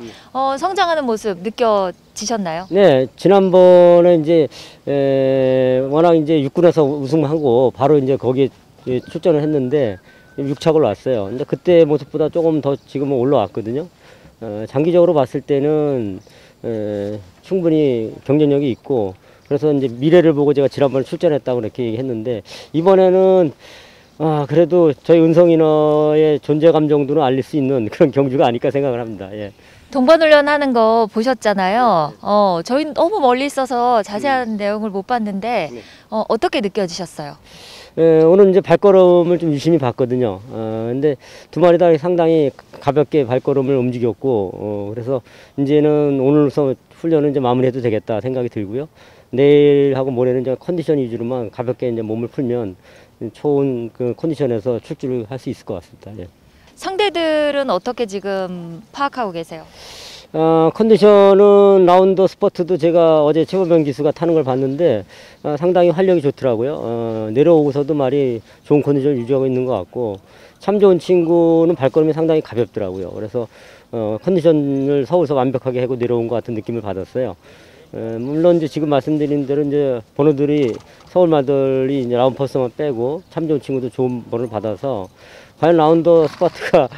성장하는 모습 느껴지셨나요? 네, 지난번에 이제 워낙 이제 육군에서 우승하고 바로 이제 거기에 출전을 했는데 6착을 왔어요. 근데 그때 모습보다 조금 더 지금은 올라왔거든요. 장기적으로 봤을 때는 충분히 경쟁력이 있고 그래서 이제 미래를 보고 제가 지난번에 출전했다고 이렇게 얘기했는데 이번에는 그래도 저희 은성인어의 존재감 정도는 알릴 수 있는 그런 경주가 아닐까 생각을 합니다. 예. 동반훈련 하는 거 보셨잖아요. 저희는 너무 멀리 있어서 자세한 내용을 못 봤는데 어떻게 느껴지셨어요? 오늘 이제 발걸음을 좀 유심히 봤거든요. 근데 두 마리 다 상당히 가볍게 발걸음을 움직였고, 그래서 이제는 오늘서 훈련은 이제 마무리해도 되겠다 생각이 들고요. 내일하고 모레는 이제 컨디션 위주로만 가볍게 이제 몸을 풀면 좋은 그 컨디션에서 출주를 할 수 있을 것 같습니다. 예. 상대들은 어떻게 지금 파악하고 계세요? 컨디션은 라운더 스퍼트도 제가 어제 최고병 기수가 타는 걸 봤는데 상당히 활력이 좋더라고요. 내려오고서도 말이 좋은 컨디션을 유지하고 있는 것 같고, 참 좋은 친구는 발걸음이 상당히 가볍더라고요. 그래서 컨디션을 서울서 완벽하게 하고 내려온 것 같은 느낌을 받았어요. 물론 이제 지금 말씀드린 대로 이제 번호들이 서울 말들이 이제 라운드 퍼스만 빼고 참 좋은 친구도 좋은 번호를 받아서, 과연 라운더 스퍼트가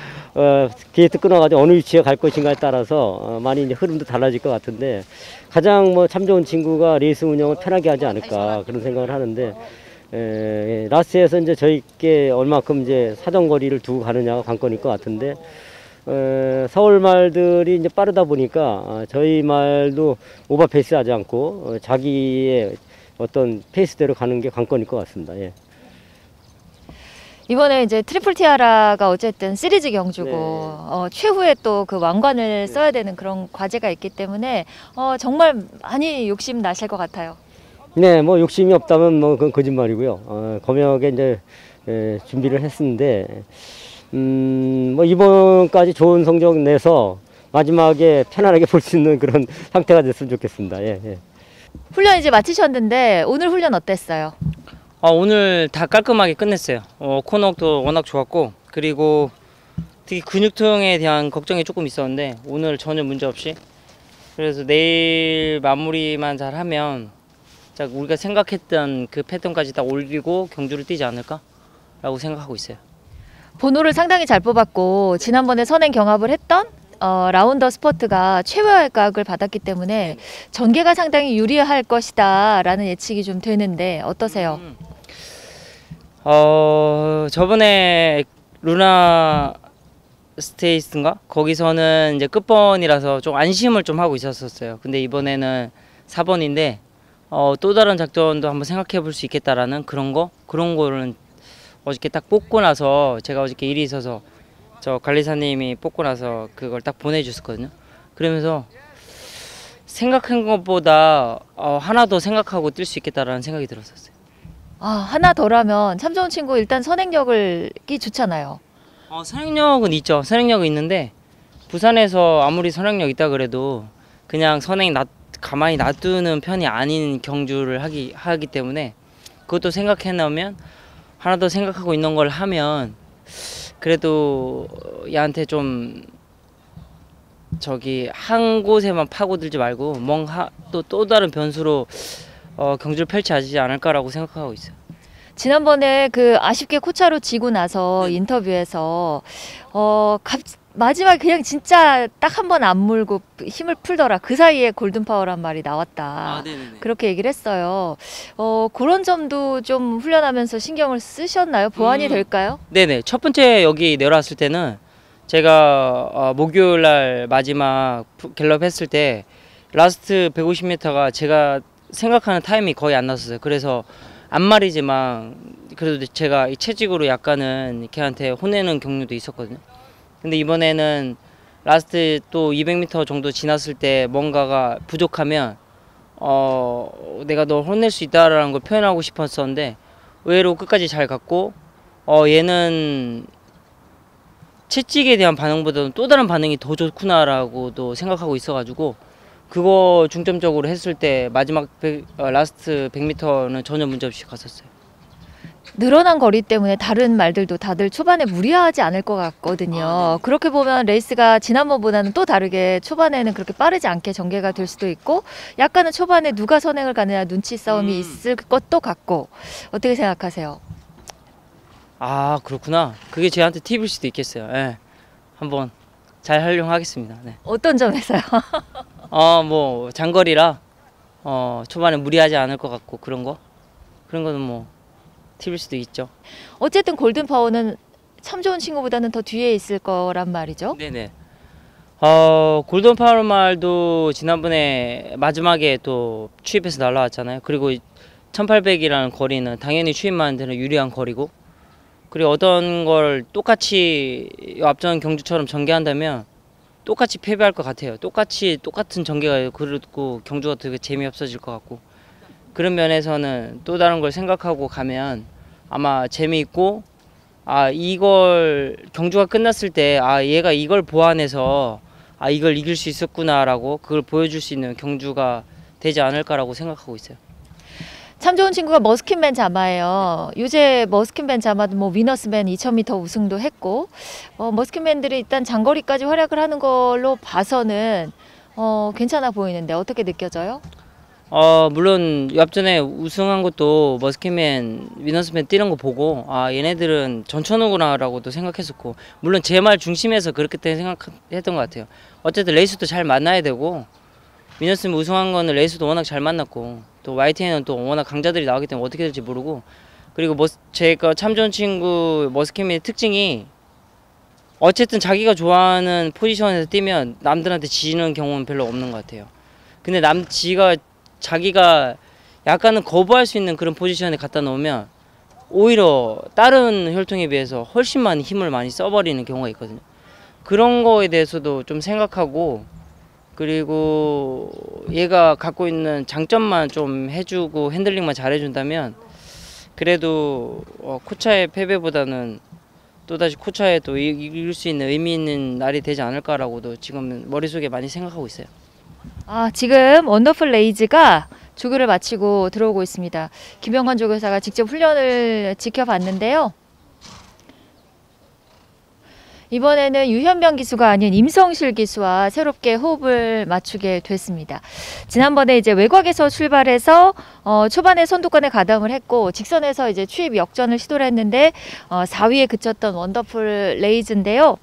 게이트 끊어가지고 어느 위치에 갈 것인가에 따라서 많이 이제 흐름도 달라질 것 같은데, 가장 뭐 참 좋은 친구가 레이스 운영을 편하게 하지 않을까 그런 생각을 하는데, 라스에서 이제 저희께 얼마큼 이제 사정거리를 두고 가느냐가 관건일 것 같은데, 서울 말들이 이제 빠르다 보니까 저희 말도 오버페이스 하지 않고 자기의 어떤 페이스대로 가는 게 관건일 것 같습니다. 예. 이번에 이제 트리플 티아라가 어쨌든 시리즈 경주고 네. 최후의 또 그 왕관을 써야 되는 그런 과제가 있기 때문에 정말 많이 욕심 나실 것 같아요. 네, 뭐 욕심이 없다면 뭐 그건 거짓말이고요. 검역에 이제 준비를 했는데, 뭐 이번까지 좋은 성적 내서 마지막에 편안하게 볼 수 있는 그런 상태가 됐으면 좋겠습니다. 예, 예. 훈련 이제 마치셨는데 오늘 훈련 어땠어요? 오늘 다 깔끔하게 끝냈어요. 코너도 워낙 좋았고, 그리고 특히 근육통에 대한 걱정이 조금 있었는데 오늘 전혀 문제 없이, 그래서 내일 마무리만 잘 하면 우리가 생각했던 그 패턴까지 다 올리고 경주를 뛰지 않을까라고 생각하고 있어요. 번호를 상당히 잘 뽑았고, 지난번에 선행 경합을 했던 라운더 스퍼트가 최고의 각을 받았기 때문에 전개가 상당히 유리할 것이다 라는 예측이 좀 되는데 어떠세요? 저번에 루나 스테이스인가? 거기서는 이제 끝번이라서 좀 안심을 좀 하고 있었어요. 근데 이번에는 4번인데 또 다른 작전도 한번 생각해 볼 수 있겠다라는 그런 거를 어저께 딱 뽑고 나서, 제가 어저께 일이 있어서 저 관리사님이 뽑고 나서 그걸 딱 보내주셨거든요. 그러면서 생각한 것보다 하나 더 생각하고 뛸 수 있겠다라는 생각이 들었었어요. 하나 더라면 참 좋은 친구 일단 선행력이 좋잖아요. 선행력은 있죠. 선행력은 있는데 부산에서 아무리 선행력 있다 그래도 그냥 가만히 놔두는 편이 아닌 경주를 하기 때문에, 그것도 생각해 놓으면 하나 더 생각하고 있는 걸 하면 그래도 얘한테 좀 한 곳에만 파고들지 말고 뭔가 또 다른 변수로 경주를 펼치지 않을까라고 생각하고 있어요. 지난번에 그 아쉽게 코차로 지고 나서 인터뷰에서 마지막에 그냥 진짜 딱 한 번 안 물고 힘을 풀더라. 그 사이에 골든파워란 말이 나왔다. 그렇게 얘기를 했어요. 그런 점도 좀 훈련하면서 신경을 쓰셨나요? 보완이 될까요? 네네. 첫 번째 여기 내려왔을 때는 제가 목요일 날 마지막 갤럽 했을 때 라스트 150m가 제가 생각하는 타임이 거의 안 났었어요. 그래서 안말이지만 그래도 제가 체직으로 약간은 걔한테 혼내는 경우도 있었거든요. 근데 이번에는 라스트 또 200m 정도 지났을 때 뭔가가 부족하면 내가 널 혼낼 수 있다라는 걸 표현하고 싶었었는데 의외로 끝까지 잘 갔고, 얘는 채찍에 대한 반응보다는 또 다른 반응이 더 좋구나라고도 생각하고 있어가지고 그거 중점적으로 했을 때 마지막 라스트 100m는 전혀 문제없이 갔었어요. 늘어난 거리 때문에 다른 말들도 다들 초반에 무리하지 않을 것 같거든요. 그렇게 보면 레이스가 지난번보다는 또 다르게 초반에는 그렇게 빠르지 않게 전개가 될 수도 있고, 약간은 초반에 누가 선행을 가느냐 눈치 싸움이 있을 것도 같고, 어떻게 생각하세요? 그렇구나. 그게 저한테 팁일 수도 있겠어요. 네. 한번 잘 활용하겠습니다. 네. 어떤 점에서요? 뭐 장거리라 초반에 무리하지 않을 것 같고 그런 거는 뭐 팁일 수도 있죠. 어쨌든 골든파워는 참 좋은 친구보다는 더 뒤에 있을 거란 말이죠. 네네. 골든파워 말도 지난번에 마지막에 또 추입해서 날라왔잖아요. 그리고 1800이라는 거리는 당연히 추임하는 데는 유리한 거리고, 그리고 어떤 걸 똑같이 앞전 경주처럼 전개한다면 똑같이 패배할 것 같아요. 똑같은 전개가 그렇고 경주가 되게 재미없어질 것 같고, 그런 면에서는 또 다른 걸 생각하고 가면 아마 재미있고, 이걸 경주가 끝났을 때 얘가 이걸 보완해서 이걸 이길 수 있었구나라고 그걸 보여줄 수 있는 경주가 되지 않을까라고 생각하고 있어요. 참 좋은 친구가 머스킨맨 자마예요. 요새 머스킨맨 자마도 뭐 위너스맨 2000m 우승도 했고, 머스킨맨들이 일단 장거리까지 활약을 하는 걸로 봐서는 괜찮아 보이는데 어떻게 느껴져요? 물론 앞전에 우승한 것도 머스킨맨, 위너스맨 뛰는 거 보고 얘네들은 전천후구나라고도 생각했었고, 물론 제 말 중심에서 그렇게 생각했던 것 같아요. 어쨌든 레이스도 잘 만나야 되고, 위너스맨 우승한 거는 레이스도 워낙 잘 만났고, 또 YTN은 또 워낙 강자들이 나오기 때문에 어떻게 될지 모르고, 그리고 제가 참 좋은 친구 머스킨맨의 특징이 어쨌든 자기가 좋아하는 포지션에서 뛰면 남들한테 지는 경우는 별로 없는 것 같아요. 근데 자기가 약간은 거부할 수 있는 그런 포지션에 갖다 놓으면 오히려 다른 혈통에 비해서 훨씬 많이 힘을 많이 써버리는 경우가 있거든요. 그런 거에 대해서도 좀 생각하고, 그리고 얘가 갖고 있는 장점만 좀 해주고 핸들링만 잘해준다면 그래도 코차의 패배보다는 또다시 코차에 또 이길 수 있는 의미 있는 날이 되지 않을까라고도 지금 머릿속에 많이 생각하고 있어요. 지금 원더풀 레이즈가 조교를 마치고 들어오고 있습니다. 김영환 조교사가 직접 훈련을 지켜봤는데요. 이번에는 유현명 기수가 아닌 임성실 기수와 새롭게 호흡을 맞추게 됐습니다. 지난번에 이제 외곽에서 출발해서 초반에 선두권에 가담을 했고, 직선에서 이제 추입 역전을 시도를 했는데 4위에 그쳤던 원더풀 레이즈인데요.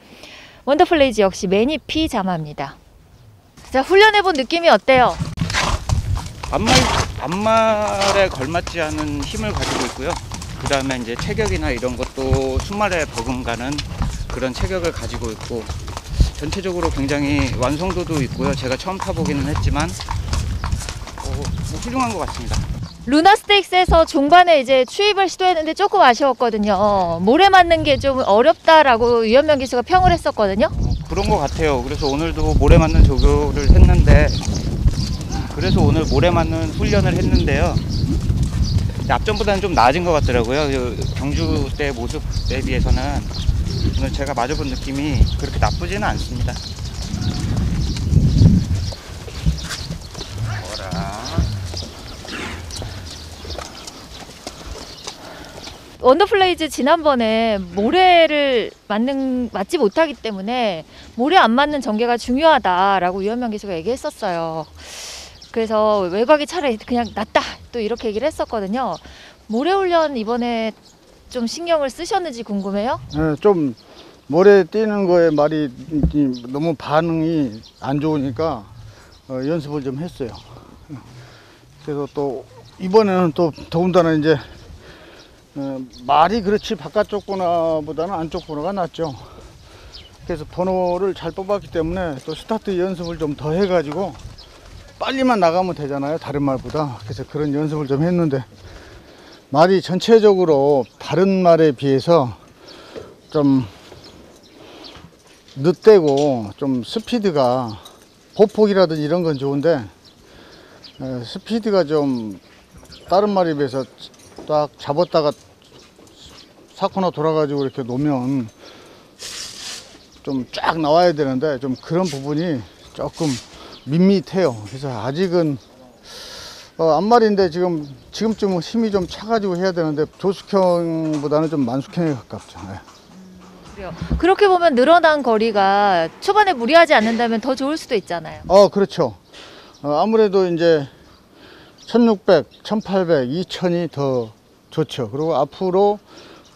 원더풀 레이즈 역시 매니피 자마입니다. 자, 훈련해본 느낌이 어때요? 앞말에 걸맞지 않은 힘을 가지고 있고요. 그 다음에 이제 체격이나 이런 것도 순말에 버금가는 그런 체격을 가지고 있고, 전체적으로 굉장히 완성도도 있고요. 제가 처음 타보기는 했지만 훌륭한 것 같습니다. 루나 스테이크스에서 종반에 이제 추입을 시도했는데 조금 아쉬웠거든요. 모래 맞는 게 좀 어렵다라고 유현명 기수가 평을 했었거든요. 그런 것 같아요. 그래서 오늘도 모래 맞는 조교를 했는데, 그래서 오늘 모래 맞는 훈련을 했는데요. 앞전보다는 좀 나아진 것 같더라고요. 경주 때 모습에 비해서는 오늘 제가 맞아본 느낌이 그렇게 나쁘지는 않습니다. 원더풀 레이즈 지난번에 모래를 맞지 못하기 때문에 모래 안 맞는 전개가 중요하다라고 유현명 기수가 얘기했었어요. 그래서 외곽이 차라리 그냥 낫다 또 이렇게 얘기를 했었거든요. 모래 훈련 이번에 좀 신경을 쓰셨는지 궁금해요. 네, 좀 모래 뛰는 거에 말이 너무 반응이 안 좋으니까 연습을 좀 했어요. 그래서 또 이번에는 또 더군다나 이제 말이 그렇지 바깥쪽 번호보다는 안쪽 번호가 낫죠. 그래서 번호를 잘 뽑았기 때문에 또 스타트 연습을 좀 더 해가지고 빨리만 나가면 되잖아요, 다른 말보다. 그래서 그런 연습을 좀 했는데, 말이 전체적으로 다른 말에 비해서 좀 늦대고 좀 스피드가, 보폭이라든지 이런 건 좋은데 스피드가 좀 다른 말에 비해서 딱 잡았다가 사코나 돌아가지고 이렇게 놓으면 좀 쫙 나와야 되는데 좀 그런 부분이 조금 밋밋해요. 그래서 아직은 앞말인데 지금쯤 힘이 좀 차가지고 해야 되는데 조숙형보다는 좀 만숙형에 가깝죠. 네. 그래요. 그렇게 보면 늘어난 거리가 초반에 무리하지 않는다면 더 좋을 수도 있잖아요. 그렇죠. 아무래도 이제 1600, 1800, 2000이 더 좋죠. 그리고 앞으로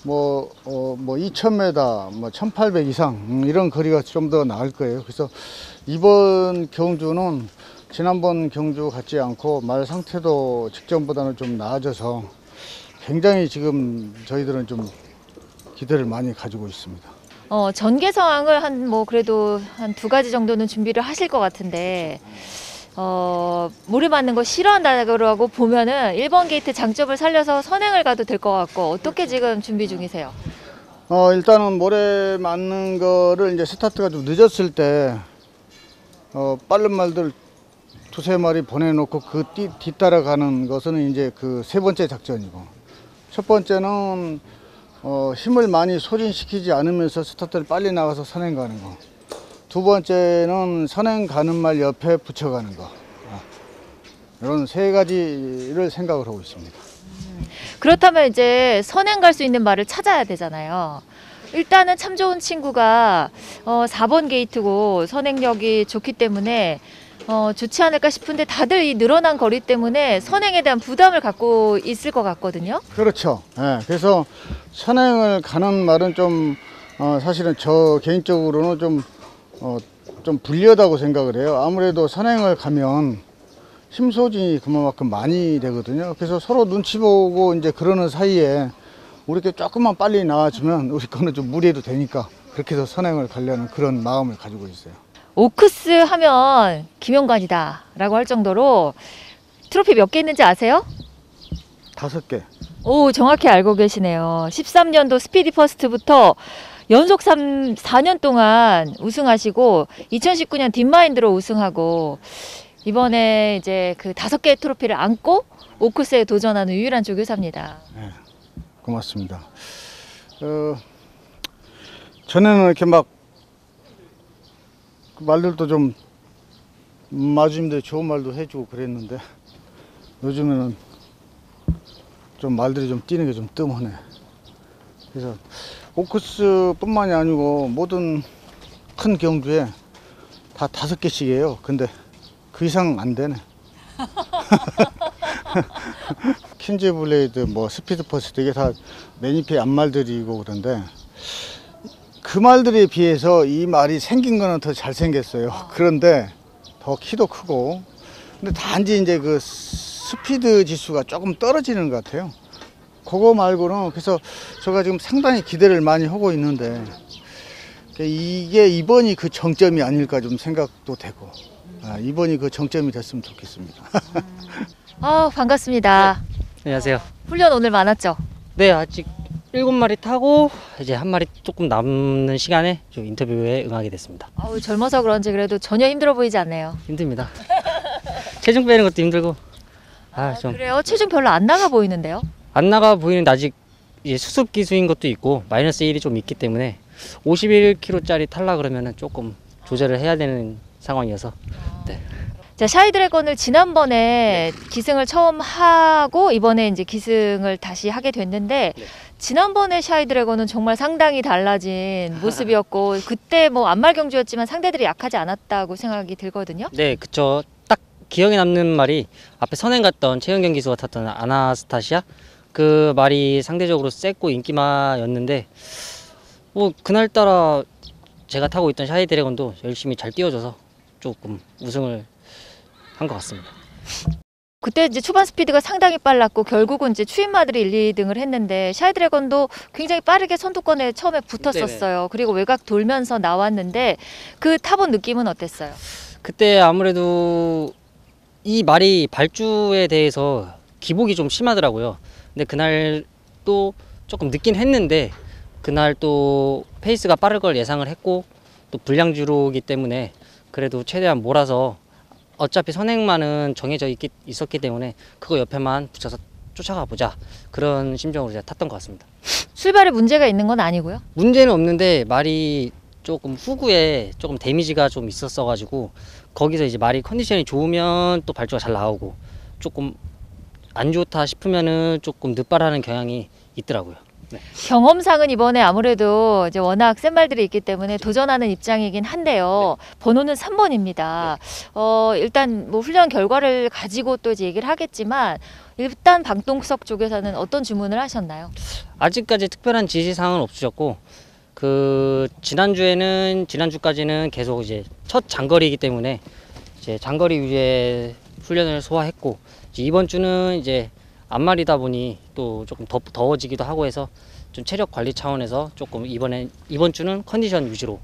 뭐 2000m, 뭐 1800 이상 이런 거리가 좀 더 나을 거예요. 그래서 이번 경주는 지난번 경주 같지 않고 말 상태도 직전보다는 좀 나아져서 굉장히 지금 저희들은 좀 기대를 많이 가지고 있습니다. 전개 상황을 그래도 한 2가지 정도는 준비를 하실 것 같은데, 모래 맞는 거 싫어한다고 보면은 1번 게이트 장점을 살려서 선행을 가도 될 것 같고 어떻게 지금 준비 중이세요? 일단은 모래 맞는 거를 이제 스타트가 좀 늦었을 때 빠른 말들 두세 마리 보내놓고 그 뒤따라가는 것은 이제 그 세 번째 작전이고, 첫 번째는 힘을 많이 소진시키지 않으면서 스타트를 빨리 나가서 선행 가는 거, 두 번째는 선행 가는 말 옆에 붙여가는 거, 이런 세 가지를 생각을 하고 있습니다. 그렇다면 이제 선행 갈 수 있는 말을 찾아야 되잖아요. 일단은 참 좋은 친구가 4번 게이트고 선행력이 좋기 때문에 좋지 않을까 싶은데 다들 이 늘어난 거리 때문에 선행에 대한 부담을 갖고 있을 것 같거든요. 그렇죠. 예, 그래서 선행을 가는 말은 좀 사실은 저 개인적으로는 좀 불리하다고 생각을 해요. 아무래도 선행을 가면 힘 소진이 그만큼 많이 되거든요. 그래서 서로 눈치 보고 이제 그러는 사이에 우리께 조금만 빨리 나와주면 우리 거는 좀 무리해도 되니까 그렇게 해서 선행을 가려는 그런 마음을 가지고 있어요. 오크스 하면 김용관이다 라고 할 정도로 트로피 몇 개 있는지 아세요? 5개. 오, 정확히 알고 계시네요. 13년도 스피디 퍼스트부터 연속 4년 동안 우승하시고 2019년 딥마인드로 우승하고 이번에 이제 그 5개의 트로피를 안고 오크스에 도전하는 유일한 조교사입니다. 네, 고맙습니다. 전에는 이렇게 막 말들도 좀 마주님들 좋은 말도 해주고 그랬는데 요즘에는 좀 말들이 좀 뛰는 게 좀 뜸하네. 그래서 오크스뿐만이 아니고 모든 큰 경주에 다 5개씩이에요. 근데 그 이상 안 되네. 퀸즈 블레이드, 뭐 스피드 퍼스트 이게 다 매니페 앞말들이고 그런데 그 말들에 비해서 이 말이 생긴 거는 더 잘생겼어요. 그런데 더 키도 크고, 근데 단지 이제 그 스피드 지수가 조금 떨어지는 것 같아요. 그거 말고는 그래서 제가 지금 상당히 기대를 많이 하고 있는데 이게 이번이 그 정점이 아닐까 좀 생각도 되고, 이번이 그 정점이 됐으면 좋겠습니다. 반갑습니다. 안녕하세요. 훈련 오늘 많았죠? 네, 아직 7마리 타고 이제 한 마리 조금 남는 시간에 좀 인터뷰에 응하게 됐습니다. 젊어서 그런지 그래도 전혀 힘들어 보이지 않네요. 힘듭니다. 체중 빼는 것도 힘들고. 좀 그래요? 체중 별로 안 나가 보이는데요? 안 나가 보이는데 아직 이제 수습 기수인 것도 있고 마이너스 1이 좀 있기 때문에 51kg짜리 탈라 그러면은 조금 조절을 해야 되는 상황이어서. 네. 자, 샤이드래곤을 지난번에 기승을 처음 하고 이번에 이제 기승을 다시 하게 됐는데 지난번에 샤이드래곤은 정말 상당히 달라진 모습이었고 그때 뭐 안말 경주였지만 상대들이 약하지 않았다고 생각이 들거든요. 네, 그쵸. 딱 기억에 남는 말이 앞에 선행 갔던 최은경 기수가 탔던 아나스타시아 그 말이 상대적으로 셌고 인기마였는데 뭐 그날따라 제가 타고 있던 샤이드래곤도 열심히 잘 뛰어줘서 조금 우승을 한 것 같습니다. 그때 이제 초반 스피드가 상당히 빨랐고 결국은 이제 추임마들이 1, 2등을 했는데 샤이드래곤도 굉장히 빠르게 선두권에 처음에 붙었었어요. 네네. 그리고 외곽 돌면서 나왔는데 그 타본 느낌은 어땠어요? 그때 아무래도 이 말이 발주에 대해서 기복이 좀 심하더라고요. 근데 그날 또 조금 늦긴 했는데 그날 또 페이스가 빠를 걸 예상을 했고 또 불량주로기 때문에 그래도 최대한 몰아서 어차피 선행만은 정해져 있었기 때문에 그거 옆에만 붙여서 쫓아가 보자 그런 심정으로 제가 탔던 것 같습니다. 출발에 문제가 있는 건 아니고요? 문제는 없는데 말이 조금 후구에 조금 데미지가 좀 있었어 가지고 거기서 이제 말이 컨디션이 좋으면 또 발주가 잘 나오고 조금 안 좋다 싶으면은 조금 늦발하는 경향이 있더라고요. 네. 경험상은 이번에 아무래도 이제 워낙 센 말들이 있기 때문에 도전하는 입장이긴 한데요. 네. 번호는 3번입니다. 네. 일단 뭐 훈련 결과를 가지고 또 이제 얘기를 하겠지만 일단 방동석 쪽에서는 어떤 주문을 하셨나요? 아직까지 특별한 지시사항은 없으셨고 지난주까지는 계속 이제 첫 장거리이기 때문에 이제 장거리 위주의 훈련을 소화했고 이번 주는 이제 앞말이다 보니 또 조금 더워지기도 하고 해서 좀 체력 관리 차원에서 조금 이번 주는 컨디션 위주로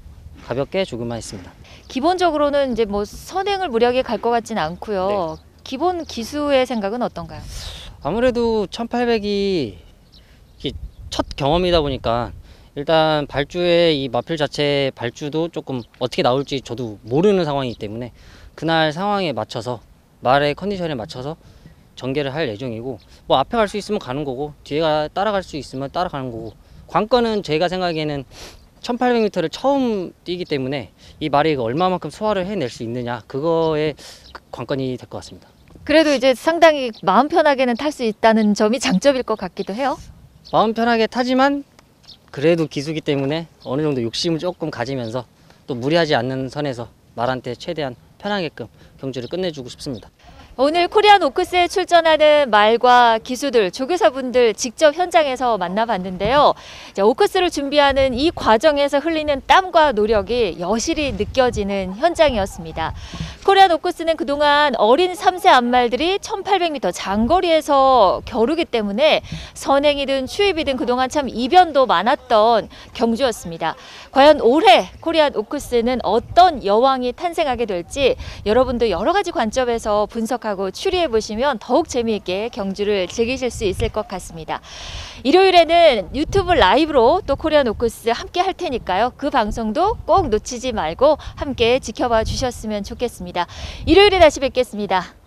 가볍게 조금만 했습니다. 기본적으로는 이제 뭐 선행을 무리하게 갈 것 같진 않고요. 기본 기수의 생각은 어떤가요? 아무래도 1800이 첫 경험이다 보니까 일단 발주의 이 마필 자체 발주도 조금 어떻게 나올지 저도 모르는 상황이기 때문에 그날 상황에 맞춰서 말의 컨디션에 맞춰서 전개를 할 예정이고, 뭐 앞에 갈 수 있으면 가는 거고 뒤에 따라갈 수 있으면 따라가는 거고, 관건은 제가 생각에는 1800m를 처음 뛰기 때문에 이 말이 얼마만큼 소화를 해낼 수 있느냐, 그거에 관건이 될 것 같습니다. 그래도 이제 상당히 마음 편하게는 탈 수 있다는 점이 장점일 것 같기도 해요. 마음 편하게 타지만 그래도 기수기 때문에 어느 정도 욕심을 조금 가지면서 또 무리하지 않는 선에서 말한테 최대한 편하게끔 경주를 끝내주고 싶습니다. 오늘 코리안 오크스에 출전하는 말과 기수들, 조교사분들 직접 현장에서 만나봤는데요. 오크스를 준비하는 이 과정에서 흘리는 땀과 노력이 여실히 느껴지는 현장이었습니다. 코리안 오크스는 그동안 어린 3세 암말들이 1800m 장거리에서 겨루기 때문에 선행이든 추입이든 그동안 참 이변도 많았던 경주였습니다. 과연 올해 코리안 오크스는 어떤 여왕이 탄생하게 될지 여러분도 여러 가지 관점에서 분석하고 추리해 보시면 더욱 재미있게 경주를 즐기실 수 있을 것 같습니다. 일요일에는 유튜브 라이브로 또 코리안 오크스 함께 할 테니까요. 그 방송도 꼭 놓치지 말고 함께 지켜봐 주셨으면 좋겠습니다. 일요일에 다시 뵙겠습니다.